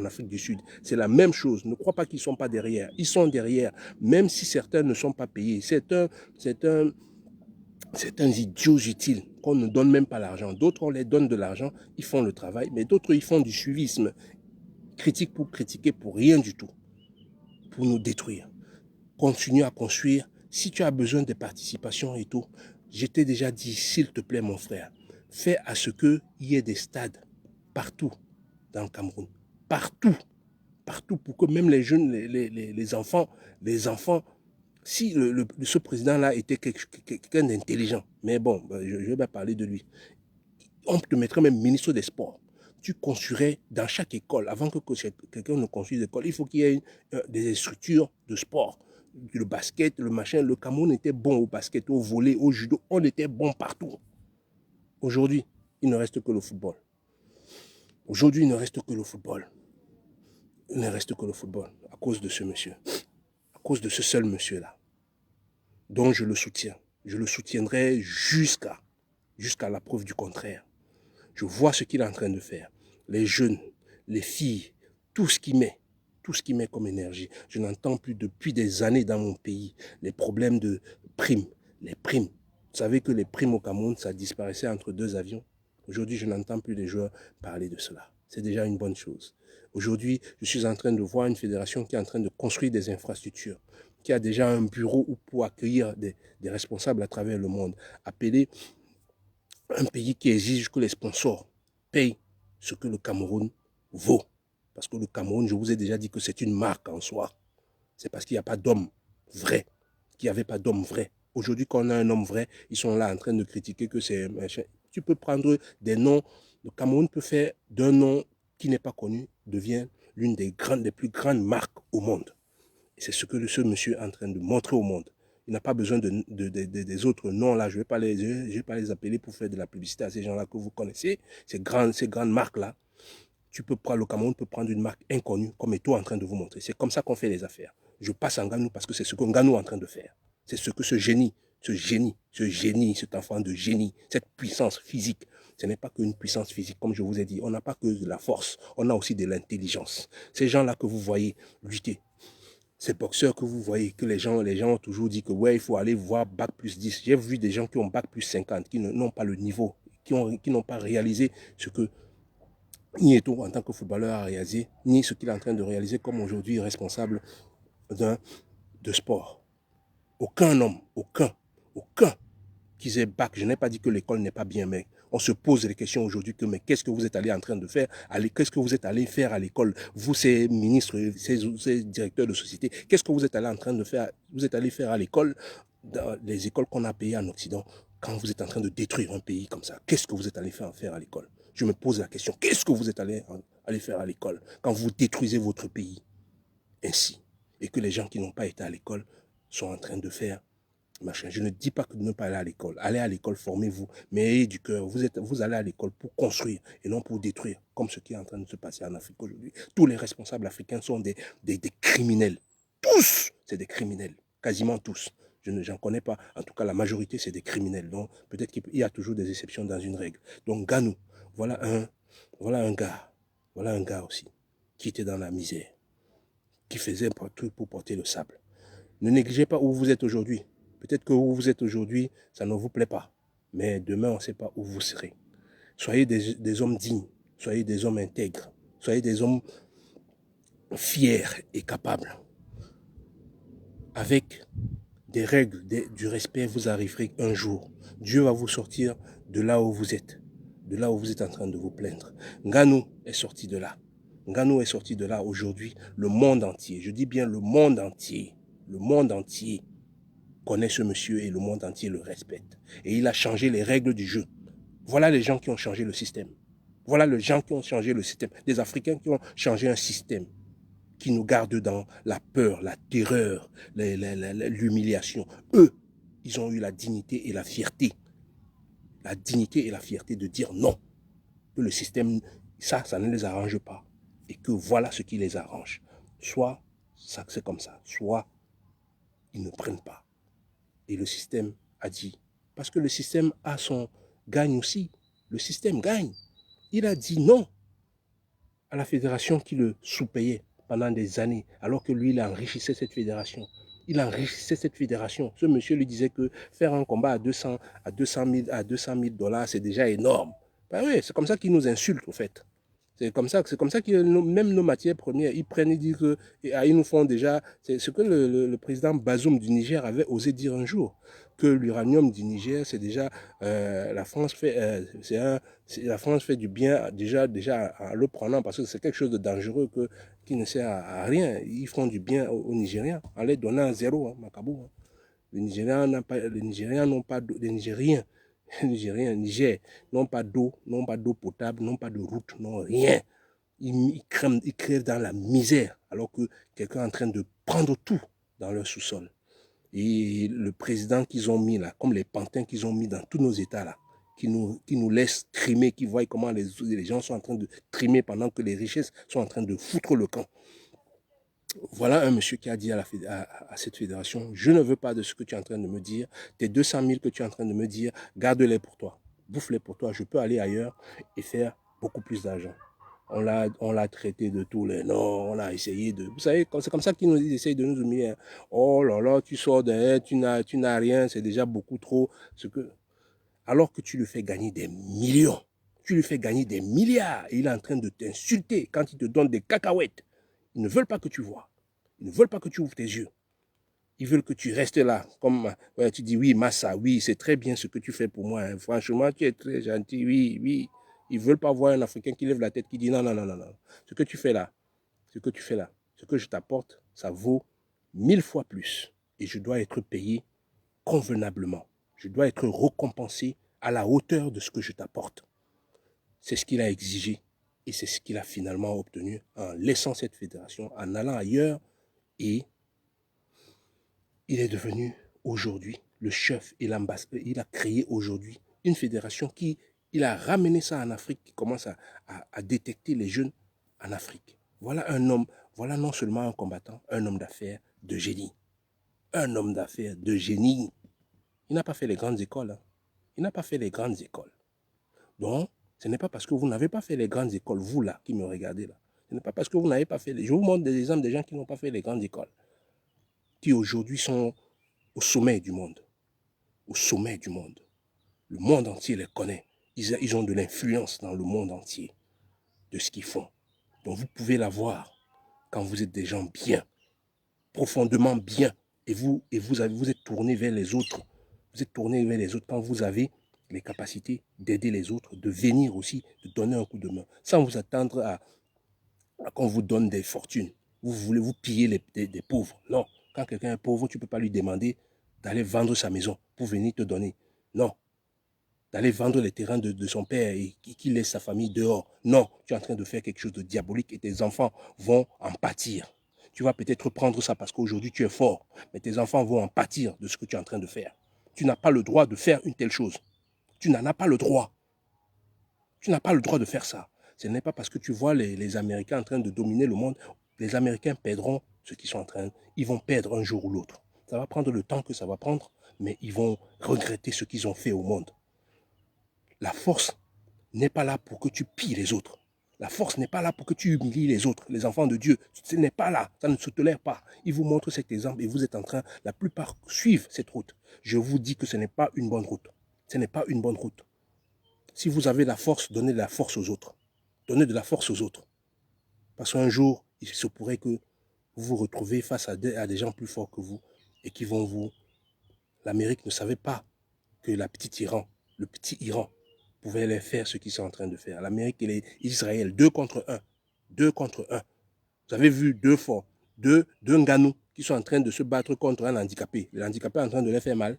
Afrique du Sud. C'est la même chose. Ne crois pas qu'ils ne sont pas derrière. Ils sont derrière, même si certains ne sont pas payés. C'est un idiot utile qu'on ne donne même pas l'argent. D'autres, on les donne de l'argent, ils font le travail, mais d'autres, ils font du suivisme. Critique pour critiquer, pour rien du tout. Pour nous détruire. Continue à construire. Si tu as besoin de participation et tout, je t'ai déjà dit, s'il te plaît, mon frère, fais à ce qu'il y ait des stades partout dans le Cameroun. Partout. Partout pour que même les jeunes, les enfants, si ce président-là était quelqu'un d'intelligent, mais bon, je vais pas parler de lui, on te mettrait même ministre des Sports. Tu construirais dans chaque école, avant que quelqu'un ne construise l'école, il faut qu'il y ait des structures de sport. Le basket, le machin, le Cameroun était bon au basket, au volley, au judo, on était bon partout. Aujourd'hui, il ne reste que le football. Aujourd'hui, il ne reste que le football. Il ne reste que le football à cause de ce monsieur, à cause de ce seul monsieur-là, dont je le soutiens. Je le soutiendrai jusqu'à la preuve du contraire. Je vois ce qu'il est en train de faire. Les jeunes, les filles, tout ce qu'il met comme énergie. Je n'entends plus depuis des années dans mon pays les problèmes de primes, les primes. Vous savez que les primes au Cameroun, ça disparaissait entre 2 avions. Aujourd'hui, je n'entends plus les joueurs parler de cela. C'est déjà une bonne chose. Aujourd'hui, je suis en train de voir une fédération qui est en train de construire des infrastructures, qui a déjà un bureau pour accueillir des responsables à travers le monde. Appeler un pays qui exige que les sponsors payent ce que le Cameroun vaut. Parce que le Cameroun, je vous ai déjà dit que c'est une marque en soi. C'est parce qu'il n'y a pas d'homme vrai, qu'il n'y avait pas d'homme vrai. Aujourd'hui, quand on a un homme vrai, ils sont là en train de critiquer que c'est machin. Tu peux prendre des noms. Le Cameroun peut faire d'un nom qui n'est pas connu, devient l'une des plus grandes marques au monde. Et c'est ce que ce monsieur est en train de montrer au monde. Il n'a pas besoin des autres noms là. Je ne vais pas les appeler pour faire de la publicité à ces gens-là que vous connaissez, ces grandes marques-là. Le Cameroun peut prendre une marque inconnue comme Eto'o en train de vous montrer. C'est comme ça qu'on fait les affaires. Je passe en Nganou parce que c'est ce que Nganou est en train de faire. C'est ce que ce génie, cet enfant de génie, cette puissance physique, ce n'est pas qu'une puissance physique, comme je vous ai dit. On n'a pas que de la force, on a aussi de l'intelligence. Ces gens-là que vous voyez lutter, ces boxeurs que vous voyez, que les gens ont toujours dit que ouais, il faut aller voir Bac plus 10. J'ai vu des gens qui ont Bac plus 50, qui n'ont pas le niveau, qui n'ont pas réalisé ce que ni Eto'o en tant que footballeur a réalisé, ni ce qu'il est en train de réaliser comme aujourd'hui responsable de sport. Aucun homme, aucun qui ait bac. Je n'ai pas dit que l'école n'est pas bien, mais on se pose les questions aujourd'hui que mais qu'est-ce que vous êtes allé en train de faire? Qu'est-ce que vous êtes allé faire à l'école? Vous, ces ministres, ces directeurs de société, qu'est-ce que vous êtes allé en train de faire? Vous êtes allé faire à l'école, dans les écoles qu'on a payées en Occident, quand vous êtes en train de détruire un pays comme ça? Qu'est-ce que vous êtes allé faire à l'école? Je me pose la question, qu'est-ce que vous êtes allé faire à l'école quand vous détruisez votre pays ainsi? Et que les gens qui n'ont pas été à l'école sont en train de faire machin. Je ne dis pas que de ne pas aller à l'école. Allez à l'école, formez-vous, mais ayez du cœur. Vous allez à l'école pour construire et non pour détruire, comme ce qui est en train de se passer en Afrique aujourd'hui. Tous les responsables africains sont des criminels. Tous, c'est des criminels. Quasiment tous. Je n'en connais pas. En tout cas, la majorité, c'est des criminels. Donc, peut-être qu'il y a toujours des exceptions dans une règle. Donc, Nganou, voilà un gars aussi, qui était dans la misère, qui faisait un truc pour porter le sable. Ne négligez pas où vous êtes aujourd'hui. Peut-être que où vous êtes aujourd'hui, ça ne vous plaît pas. Mais demain, on ne sait pas où vous serez. Soyez des hommes dignes. Soyez des hommes intègres. Soyez des hommes fiers et capables. Avec des règles, du respect, vous arriverez un jour. Dieu va vous sortir de là où vous êtes. De là où vous êtes en train de vous plaindre. Nganou est sorti de là. Nganou est sorti de là aujourd'hui. Le monde entier, je dis bien le monde entier connaît ce monsieur et le monde entier le respecte. Et il a changé les règles du jeu. Voilà les gens qui ont changé le système. Voilà les gens qui ont changé le système. Des Africains qui ont changé un système qui nous garde dans la peur, la terreur, l'humiliation. Eux, ils ont eu la dignité et la fierté. La dignité et la fierté de dire non. Que le système, ça ne les arrange pas. Et que voilà ce qui les arrange. Soit c'est comme ça, soit ils ne prennent pas. Et le système a dit, parce que le système gagne aussi, le système gagne. Il a dit non à la fédération qui le sous-payait pendant des années, alors que lui, il enrichissait cette fédération. Il enrichissait cette fédération. Ce monsieur lui disait que faire un combat à 200 000 dollars, c'est déjà énorme. Ben oui, c'est comme ça qu'il nous insulte, au fait. C'est comme ça que même nos matières premières, ils disent que ils nous font déjà, c'est ce que le président Bazoum du Niger avait osé dire un jour, que l'uranium du Niger, c'est déjà, la France fait du bien déjà en le prenant, parce que c'est quelque chose de dangereux qui ne sert à rien. Ils font du bien aux Nigériens en les donnant zéro, Macabou. Les Nigériens n'ont pas les Nigériens. Niger, n'ont pas d'eau potable, n'ont pas de route, n'ont rien. Ils crèvent dans la misère, alors que quelqu'un est en train de prendre tout dans leur sous-sol. Et le président qu'ils ont mis là, comme les pantins qu'ils ont mis dans tous nos États là, qui nous laissent trimer, qui voient comment les gens sont en train de trimer pendant que les richesses sont en train de foutre le camp. Voilà un monsieur qui a dit à cette fédération, je ne veux pas de ce que tu es en train de me dire, tes 200 000 que tu es en train de me dire, garde-les pour toi, bouffe-les pour toi, je peux aller ailleurs et faire beaucoup plus d'argent. On l'a traité de tous les noms, on a essayé de... Vous savez, c'est comme ça qu'ils nous essayent de nous humilier. Oh là là, tu sors derrière, tu n'as rien, c'est déjà beaucoup trop. Alors que tu lui fais gagner des millions, tu lui fais gagner des milliards, et il est en train de t'insulter quand il te donne des cacahuètes. Ils ne veulent pas que tu vois. Ils ne veulent pas que tu ouvres tes yeux. Ils veulent que tu restes là. Comme tu dis, oui, Massa, oui, c'est très bien ce que tu fais pour moi. Hein. Franchement, tu es très gentil, oui, oui. Ils ne veulent pas voir un Africain qui lève la tête, qui dit non, non, non, non, non. Ce que tu fais là, ce que je t'apporte, ça vaut 1000 fois plus. Et je dois être payé convenablement. Je dois être récompensé à la hauteur de ce que je t'apporte. C'est ce qu'il a exigé et c'est ce qu'il a finalement obtenu en laissant cette fédération, en allant ailleurs, et il est devenu aujourd'hui le chef et l'ambassadeur. Il a créé aujourd'hui une fédération il a ramené ça en Afrique, qui commence à détecter les jeunes en Afrique. Voilà un homme, voilà non seulement un combattant, un homme d'affaires de génie. Un homme d'affaires de génie. Il n'a pas fait les grandes écoles. Hein. Il n'a pas fait les grandes écoles. Donc, ce n'est pas parce que vous n'avez pas fait les grandes écoles, vous là, qui me regardez là. Ce n'est pas parce que vous n'avez pas fait les... Je vous montre des exemples des gens qui n'ont pas fait les grandes écoles, qui aujourd'hui sont au sommet du monde. Au sommet du monde. Le monde entier les connaît. Ils ont de l'influence dans le monde entier de ce qu'ils font. Donc vous pouvez la voir quand vous êtes des gens bien, profondément bien, et vous êtes tourné vers les autres. Vous êtes tourné vers les autres quand vous avez les capacités d'aider les autres, de venir aussi, de donner un coup de main, sans vous attendre à qu'on vous donne des fortunes. Vous voulez vous piller des pauvres. Non, quand quelqu'un est pauvre, tu ne peux pas lui demander d'aller vendre sa maison pour venir te donner. Non, d'aller vendre les terrains de son père et qui laisse sa famille dehors. Non, tu es en train de faire quelque chose de diabolique et tes enfants vont en pâtir. Tu vas peut-être prendre ça parce qu'aujourd'hui tu es fort, mais tes enfants vont en pâtir de ce que tu es en train de faire. Tu n'as pas le droit de faire une telle chose. Tu n'en as pas le droit. Tu n'as pas le droit de faire ça. Ce n'est pas parce que tu vois les Américains en train de dominer le monde. Les Américains perdront ce qu'ils sont en train. Ils vont perdre un jour ou l'autre. Ça va prendre le temps que ça va prendre, mais ils vont regretter ce qu'ils ont fait au monde. La force n'est pas là pour que tu pilles les autres. La force n'est pas là pour que tu humilies les autres, les enfants de Dieu. Ce n'est pas là, ça ne se tolère pas. Il vous montre cet exemple et vous êtes en train, la plupart suivent cette route. Je vous dis que ce n'est pas une bonne route. Ce n'est pas une bonne route. Si vous avez la force, donnez de la force aux autres. Donnez de la force aux autres. Parce qu'un jour, il se pourrait que vous vous retrouvez face à des gens plus forts que vous et qui vont vous... L'Amérique ne savait pas que le petit Iran, pouvait les faire ce qu'ils sont en train de faire. L'Amérique et Israël, 2 contre 1. 2 contre 1. Vous avez vu deux Ngannou qui sont en train de se battre contre un handicapé. L'handicapé est en train de les faire mal.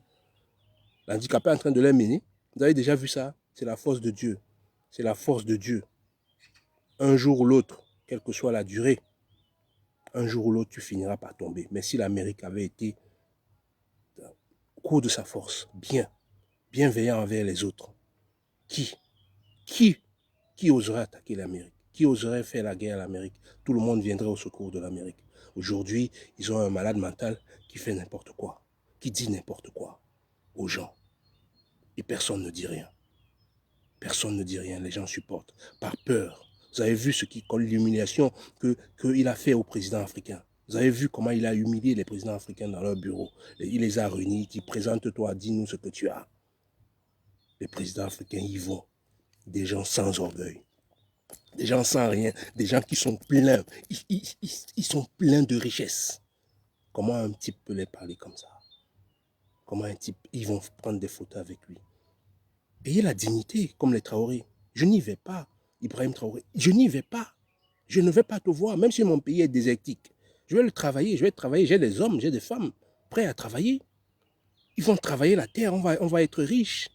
L'handicapé est en train de les mener. Vous avez déjà vu ça? C'est la force de Dieu. C'est la force de Dieu. Un jour ou l'autre, quelle que soit la durée, un jour ou l'autre, tu finiras par tomber. Mais si l'Amérique avait été au cours de sa force, bienveillant envers les autres, qui oserait attaquer l'Amérique? Qui oserait faire la guerre à l'Amérique? Tout le monde viendrait au secours de l'Amérique. Aujourd'hui, ils ont un malade mental qui fait n'importe quoi, qui dit n'importe quoi aux gens. Et personne ne dit rien. Personne ne dit rien, les gens supportent, par peur. Vous avez vu l'humiliation qu'il a fait aux présidents africains. Vous avez vu comment il a humilié les présidents africains dans leur bureau. Il les a réunis, qui présente-toi, dis-nous ce que tu as. Les présidents africains y vont. Des gens sans orgueil. Des gens sans rien, des gens qui sont pleins, ils sont pleins de richesses. Comment un type peut les parler comme ça? Comment un type, ils vont prendre des photos avec lui? Ayez la dignité, comme les Traoré. Je n'y vais pas, Ibrahim Traoré. Je n'y vais pas. Je ne vais pas te voir, même si mon pays est désertique. Je vais travailler, j'ai des hommes, j'ai des femmes prêts à travailler. Ils vont travailler la terre, on va être riches.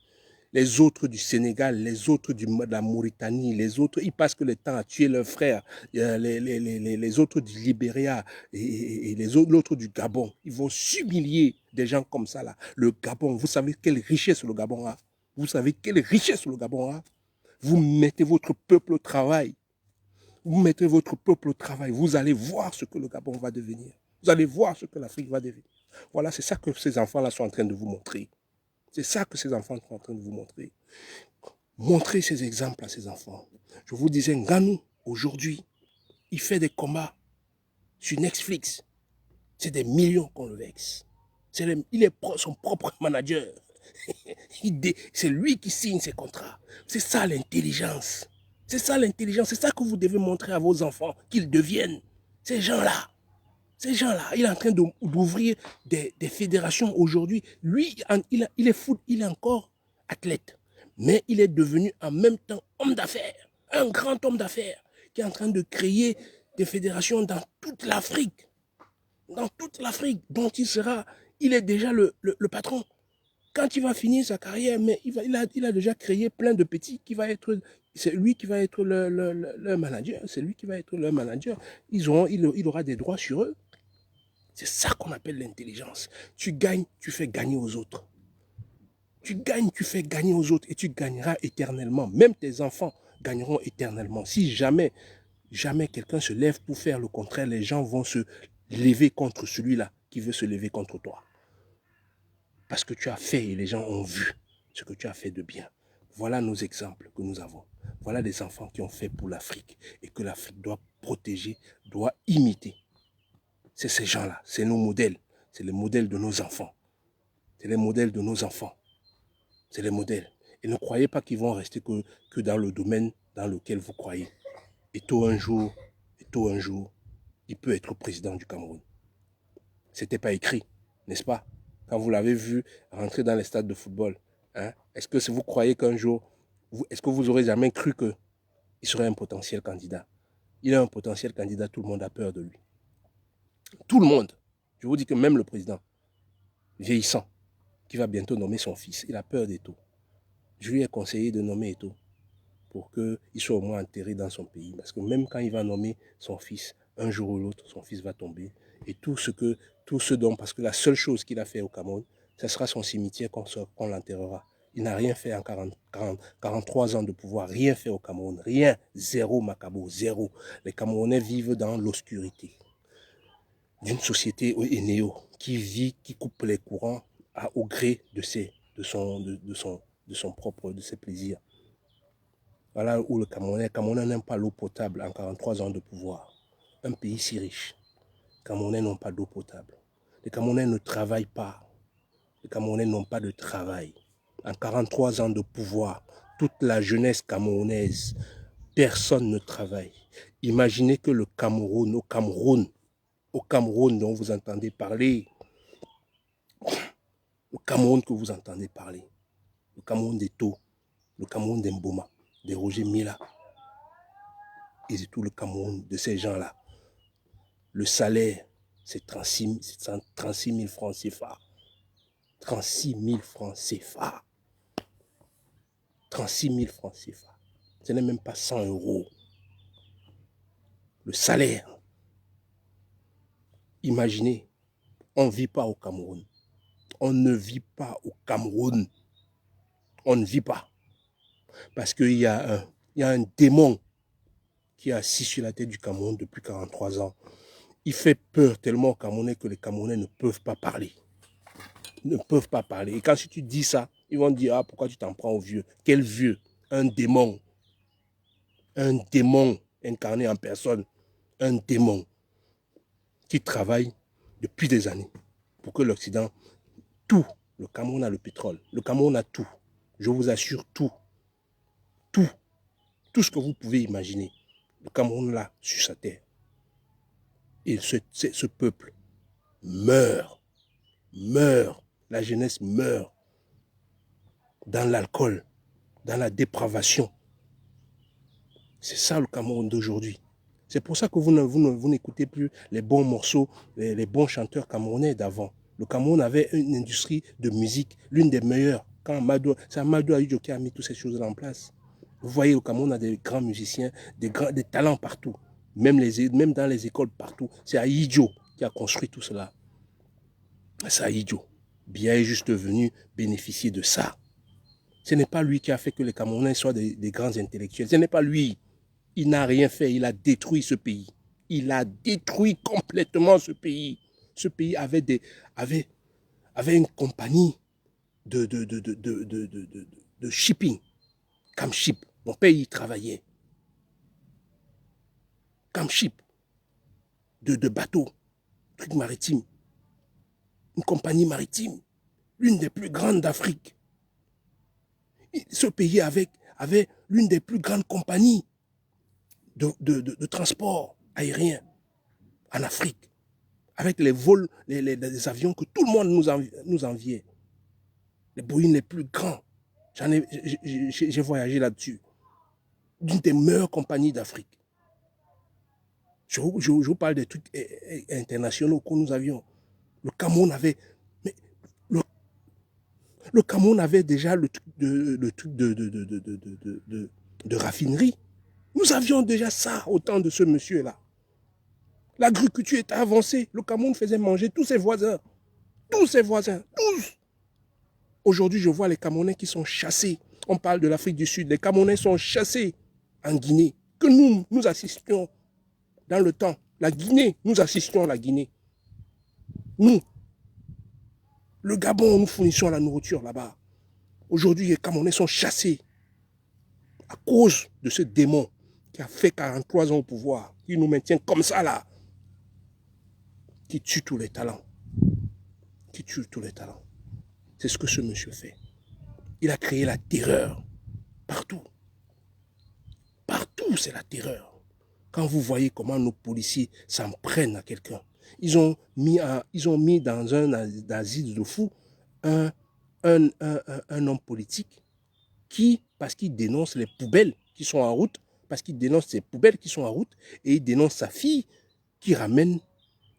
Les autres du Sénégal, les autres de la Mauritanie, les autres, ils passent que le temps à tuer leurs frères, les autres du Libéria et l'autre du Gabon. Ils vont s'humilier des gens comme ça là. Le Gabon, vous savez quelle richesse le Gabon a? Vous savez quelle richesse le Gabon a? Vous mettez votre peuple au travail. Vous mettez votre peuple au travail. Vous allez voir ce que le Gabon va devenir. Vous allez voir ce que l'Afrique va devenir. Voilà, c'est ça que ces enfants-là sont en train de vous montrer. C'est ça que ces enfants sont en train de vous montrer. Montrez ces exemples à ces enfants. Je vous disais, Ngannou, aujourd'hui, il fait des combats sur Netflix. C'est des millions qu'on le vexe. Il est son propre manager. C'est lui qui signe ses contrats. C'est ça l'intelligence. C'est ça l'intelligence. C'est ça que vous devez montrer à vos enfants, qu'ils deviennent. Ces gens-là. Ces gens-là, il est en train d'ouvrir des fédérations aujourd'hui. Lui, il est fou, il est encore athlète. Mais il est devenu en même temps homme d'affaires. Un grand homme d'affaires qui est en train de créer des fédérations dans toute l'Afrique. Dans toute l'Afrique, dont il est déjà le patron. Quand il va finir sa carrière, mais il a déjà créé plein de petits qui va être, c'est lui qui va être le manager, c'est lui qui va être le manager. Il aura des droits sur eux. C'est ça qu'on appelle l'intelligence. Tu gagnes, tu fais gagner aux autres. Tu gagnes, tu fais gagner aux autres et tu gagneras éternellement. Même tes enfants gagneront éternellement. Si jamais quelqu'un se lève pour faire le contraire, les gens vont se lever contre celui-là qui veut se lever contre toi. Parce que tu as fait et les gens ont vu ce que tu as fait de bien. Voilà nos exemples que nous avons. Voilà des enfants qui ont fait pour l'Afrique et que l'Afrique doit protéger, doit imiter. C'est ces gens-là, c'est nos modèles. C'est les modèles de nos enfants. C'est les modèles de nos enfants. C'est les modèles. Et ne croyez pas qu'ils vont rester que dans le domaine dans lequel vous croyez. Et tôt un jour, il peut être président du Cameroun. C'était pas écrit, n'est-ce pas? Quand vous l'avez vu rentrer dans les stades de football, hein, est-ce que vous croyez qu'un jour, est-ce que vous aurez jamais cru qu'il serait un potentiel candidat? Il est un potentiel candidat, tout le monde a peur de lui. Tout le monde. Je vous dis que même le président, vieillissant, qui va bientôt nommer son fils, il a peur d'Eto. Je lui ai conseillé de nommer Eto pour qu'il soit au moins enterré dans son pays. Parce que même quand il va nommer son fils, un jour ou l'autre, son fils va tomber. Et tout ce dont, parce que la seule chose qu'il a fait au Cameroun, ce sera son cimetière qu'on l'enterrera. Il n'a rien fait en 43 ans de pouvoir, rien fait au Cameroun, rien, zéro Macabo, zéro. Les Camerounais vivent dans l'obscurité d'une société néo qui vit, qui coupe les courants au gré de ses plaisirs. Voilà où le Camerounais n'aime pas l'eau potable en 43 ans de pouvoir. Un pays si riche, les Camerounais n'ont pas d'eau potable. Les Camerounais ne travaillent pas. Les Camerounais n'ont pas de travail. En 43 ans de pouvoir, toute la jeunesse camerounaise, personne ne travaille. Imaginez que le Cameroun, au Cameroun dont vous entendez parler, le Cameroun que vous entendez parler, le Cameroun des Taux, le Cameroun des Mboma, des Roger Mila, et c'est tout le Cameroun de ces gens-là. Le salaire, c'est 36 000 francs CFA. 36 000 francs CFA. 36 000 francs CFA. Ce n'est même pas 100 €. Le salaire. Imaginez, on ne vit pas au Cameroun. On ne vit pas au Cameroun. On ne vit pas. Parce qu'il y a un démon qui est assis sur la tête du Cameroun depuis 43 ans. Il fait peur tellement aux Camerounais que les Camerounais ne peuvent pas parler. Ne peuvent pas parler. Et quand tu dis ça, ils vont dire, ah, pourquoi tu t'en prends au vieux? Quel vieux? Un démon. Un démon incarné en personne. Un démon qui travaille depuis des années pour que l'Occident, tout, le Cameroun a le pétrole, le Cameroun a tout. Je vous assure, tout. Tout. Tout ce que vous pouvez imaginer. Le Cameroun l'a sur sa terre. Et ce peuple meurt. La jeunesse meurt dans l'alcool, dans la dépravation. C'est ça le Cameroun d'aujourd'hui. C'est pour ça que vous n'écoutez plus les bons morceaux, les bons chanteurs camerounais d'avant. Le Cameroun avait une industrie de musique, l'une des meilleures. C'est Amadou Ahidjo qui a mis toutes ces choses-là en place. Vous voyez, le Cameroun a des grands musiciens, des talents partout. Même dans les écoles partout. C'est Ahidjo qui a construit tout cela. C'est Ahidjo. Biya est juste venu bénéficier de ça. Ce n'est pas lui qui a fait que les Camerounais soient des grands intellectuels. Ce n'est pas lui. Il n'a rien fait. Il a détruit ce pays. Il a détruit complètement ce pays. Ce pays avait une compagnie de shipping. Camship. Mon père y travaillait. Camship. De bateaux. Trucs maritimes. Une compagnie maritime. L'une des plus grandes d'Afrique. Ce pays avait l'une des plus grandes compagnies de transport aérien en Afrique, avec les vols, les avions que tout le monde nous enviait, les Boeing les plus grands. J'ai voyagé là-dessus. D'une des meilleures compagnies d'Afrique. Je vous parle des trucs internationaux que nous avions. Le Cameroun avait... Le Cameroun avait déjà le truc de raffinerie. Nous avions déjà ça au temps de ce monsieur-là. L'agriculture était avancée. Le Cameroun faisait manger tous ses voisins. Tous ses voisins. Tous. Aujourd'hui, je vois les Camerounais qui sont chassés. On parle de l'Afrique du Sud. Les Camerounais sont chassés en Guinée. Que nous assistions dans le temps. La Guinée, nous assistions à la Guinée. Nous, le Gabon, nous fournissions la nourriture là-bas. Aujourd'hui, les Camerounais sont chassés à cause de ce démon qui a fait 43 ans au pouvoir, qui nous maintient comme ça là, qui tue tous les talents. Qui tue tous les talents. C'est ce que ce monsieur fait. Il a créé la terreur partout. Partout, c'est la terreur. Quand vous voyez comment nos policiers s'en prennent à quelqu'un, ils ont mis dans un asile de fous un homme politique qui, parce qu'il dénonce les poubelles qui sont en route, parce qu'il dénonce ces poubelles qui sont en route, et il dénonce sa fille qui ramène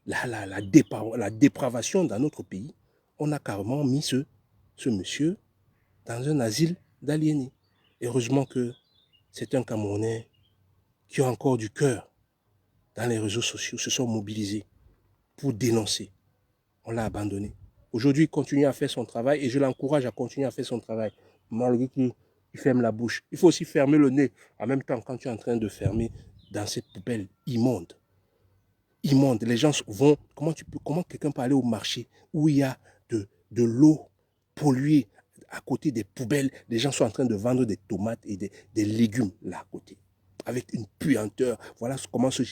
la dépravation dans notre pays, on a carrément mis ce monsieur dans un asile d'aliénés. Heureusement que c'est un Camerounais qui a encore du cœur dans les réseaux sociaux, se sont mobilisés pour dénoncer. On l'a abandonné. Aujourd'hui, il continue à faire son travail et je l'encourage à continuer à faire son travail, malgré qu'il ferme la bouche. Il faut aussi fermer le nez en même temps quand tu es en train de fermer dans cette poubelle immonde. Immonde. Les gens vont... Comment quelqu'un peut aller au marché où il y a de l'eau polluée à côté des poubelles? Les gens sont en train de vendre des tomates et des légumes là à côté, avec une puanteur. Voilà comment ce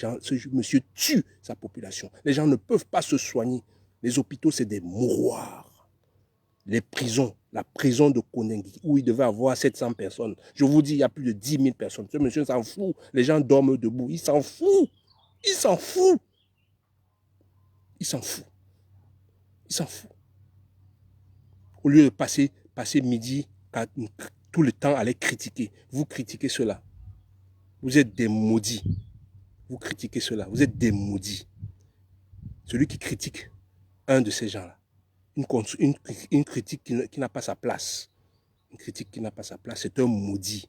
monsieur tue sa population. Les gens ne peuvent pas se soigner. Les hôpitaux, c'est des mouroirs. Les prisons, la prison de Konengi, où il devait avoir 700 personnes. Je vous dis, il y a plus de 10 000 personnes. Ce monsieur s'en fout. Les gens dorment debout. Il s'en fout. Il s'en fout. Il s'en fout. Il s'en fout. Au lieu de passer midi, tout le temps à les critiquer, vous critiquez cela. Vous êtes des maudits. Vous critiquez cela. Vous êtes des maudits. Celui qui critique un de ces gens-là, une critique qui n'a pas sa place. Une critique qui n'a pas sa place, c'est un maudit.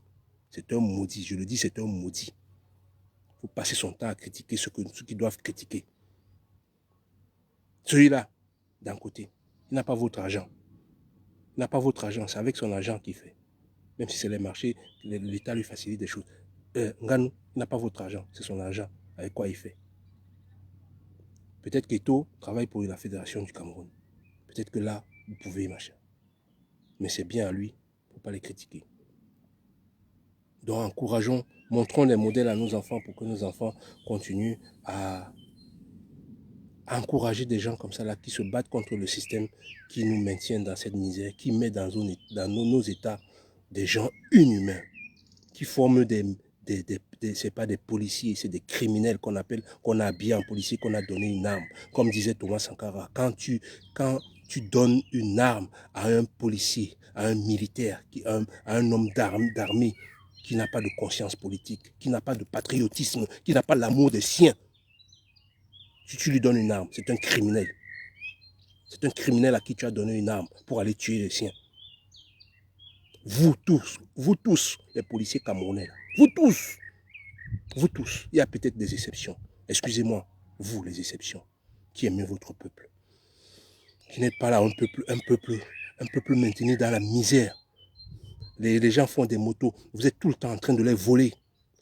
C'est un maudit. Je le dis, c'est un maudit. Il faut passer son temps à critiquer ceux qui doivent critiquer. Celui-là, d'un côté, il n'a pas votre argent. Il n'a pas votre argent, c'est avec son argent qu'il fait. Même si c'est les marchés, l'État lui facilite des choses. Nganou, il n'a pas votre argent, c'est son argent. Avec quoi il fait? Peut-être qu'Eto travaille pour la Fédération du Cameroun. Peut-être que là, vous pouvez machin. Mais c'est bien à lui, il ne faut pas les critiquer. Donc encourageons, montrons les modèles à nos enfants pour que nos enfants continuent à encourager des gens comme ça là qui se battent contre le système qui nous maintient dans cette misère, qui met dans nos états des gens inhumains, qui forment c'est pas des policiers, c'est des criminels qu'on appelle, qu'on a habillés en policier, qu'on a donné une arme. Comme disait Thomas Sankara, quand tu donnes une arme à un policier, à un militaire, à un homme d'armée qui n'a pas de conscience politique, qui n'a pas de patriotisme, qui n'a pas l'amour des siens, si tu lui donnes une arme, c'est un criminel. C'est un criminel à qui tu as donné une arme pour aller tuer les siens. Vous tous, les policiers camerounais, vous tous, il y a peut-être des exceptions. Excusez-moi, vous les exceptions, qui aimez votre peuple, qui n'êtes pas là un peuple maintenu dans la misère. Les gens font des motos, vous êtes tout le temps en train de les voler.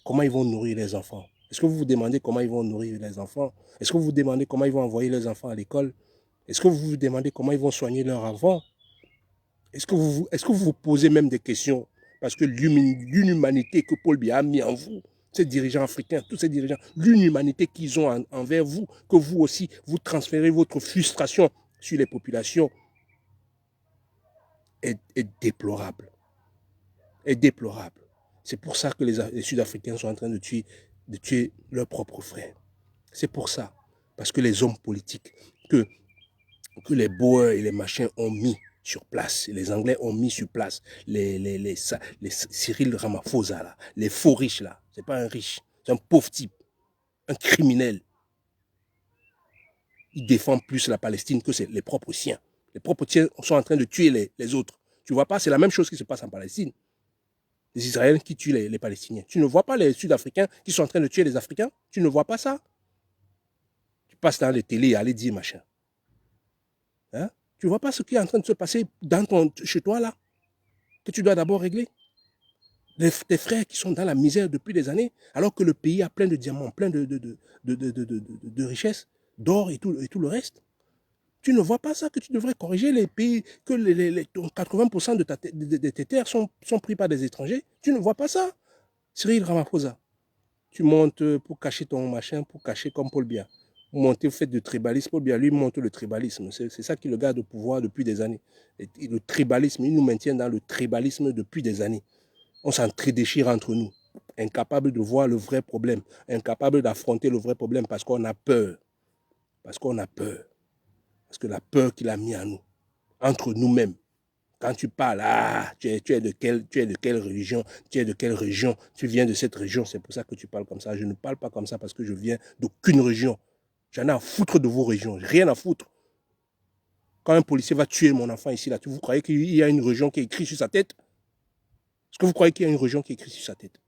Comment ils vont nourrir les enfants? Est-ce que vous vous demandez comment ils vont nourrir les enfants? Est-ce que vous vous demandez comment ils vont envoyer les enfants à l'école? Est-ce que vous vous demandez comment ils vont soigner leurs enfants? Est-ce que vous vous posez même des questions? Parce que l'inhumanité que Paul Biya a mis en vous, ces dirigeants africains, tous ces dirigeants, l'inhumanité qu'ils ont envers vous, que vous aussi, vous transférez votre frustration sur les populations, est déplorable. Est déplorable. C'est pour ça que les Sud-Africains sont en train de tuer leurs propres frères. C'est pour ça. Parce que les hommes politiques que les Boers et les machins ont mis sur place, les Anglais ont mis sur place, les Cyril Ramaphosa, là, les faux riches, là, c'est pas un riche, c'est un pauvre type, un criminel. Il défend plus la Palestine que les propres siens. Les propres siens sont en train de tuer les autres. Tu ne vois pas, c'est la même chose qui se passe en Palestine. Les Israéliens qui tuent les Palestiniens. Tu ne vois pas les Sud-Africains qui sont en train de tuer les Africains? Tu ne vois pas ça? Tu passes dans les télés, allez dire machin. Hein? Tu ne vois pas ce qui est en train de se passer chez toi là? Que tu dois d'abord régler? Tes frères qui sont dans la misère depuis des années, alors que le pays a plein de diamants, plein de richesses, d'or et tout le reste. Tu ne vois pas ça, que tu devrais corriger les pays, que 80% de tes terres sont pris par des étrangers. Tu ne vois pas ça. Cyril Ramaphosa, tu montes pour cacher ton machin, pour cacher comme Paul Biya. Vous montez, vous faites du tribalisme. Paul Biya, lui, monte le tribalisme. C'est ça qui le garde au pouvoir depuis des années. Et le tribalisme, il nous maintient dans le tribalisme depuis des années. On s'entre-déchire entre nous, incapable de voir le vrai problème, incapable d'affronter le vrai problème parce qu'on a peur. Parce qu'on a peur. Parce que la peur qu'il a mis en nous, entre nous-mêmes. Quand tu parles, tu es de quelle religion, tu es de quelle région, tu viens de cette région, c'est pour ça que tu parles comme ça. Je ne parle pas comme ça parce que je viens d'aucune région. J'en ai à foutre de vos régions, rien à foutre. Quand un policier va tuer mon enfant ici, là, vous croyez qu'il y a une région qui est écrite sur sa tête? Est-ce que vous croyez qu'il y a une région qui est écrite sur sa tête?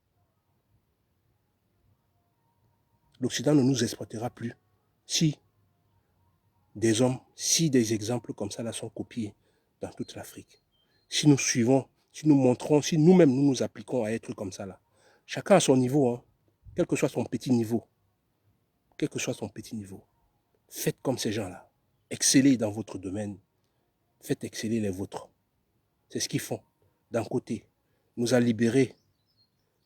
L'Occident ne nous exploitera plus si des hommes, si des exemples comme ça là sont copiés dans toute l'Afrique. Si nous suivons, si nous montrons, si nous-mêmes nous nous appliquons à être comme ça là. Chacun à son niveau, hein, quel que soit son petit niveau. Quel que soit son petit niveau. Faites comme ces gens-là. Excellez dans votre domaine. Faites exceller les vôtres. C'est ce qu'ils font. D'un côté, nous a libérés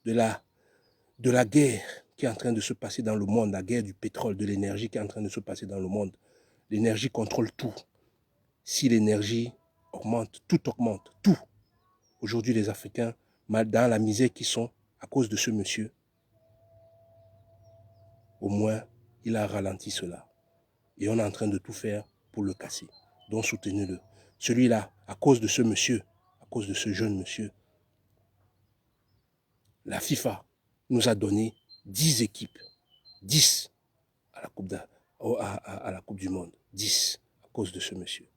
de la guerre qui est en train de se passer dans le monde, la guerre du pétrole, de l'énergie qui est en train de se passer dans le monde. L'énergie contrôle tout. Si l'énergie augmente, tout augmente, tout. Aujourd'hui, les Africains, dans la misère qu'ils sont, à cause de ce monsieur, au moins, il a ralenti cela. Et on est en train de tout faire pour le casser. Donc soutenez-le. Celui-là, à cause de ce monsieur, à cause de ce jeune monsieur, la FIFA nous a donné 10 équipes. 10 à la Coupe du Monde. 10 à cause de ce monsieur.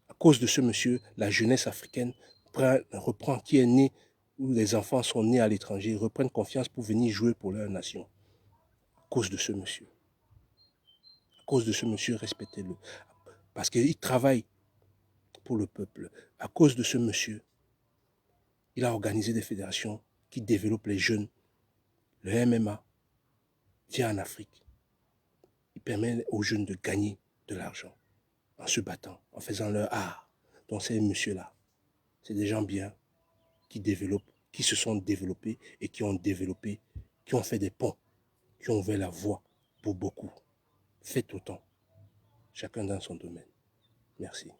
À cause de ce monsieur, la jeunesse africaine reprend, qui est née, où les enfants sont nés à l'étranger, reprennent confiance pour venir jouer pour leur nation. À cause de ce monsieur. À cause de ce monsieur, respectez-le. Parce qu'il travaille pour le peuple. À cause de ce monsieur, il a organisé des fédérations qui développent les jeunes. Le MMA vient en Afrique. Il permet aux jeunes de gagner de l'argent en se battant, en faisant leur art. Donc ces messieurs-là, c'est des gens bien qui développent, qui se sont développés et qui ont développé, qui ont fait des ponts, qui ont ouvert la voie pour beaucoup. Faites autant, chacun dans son domaine. Merci.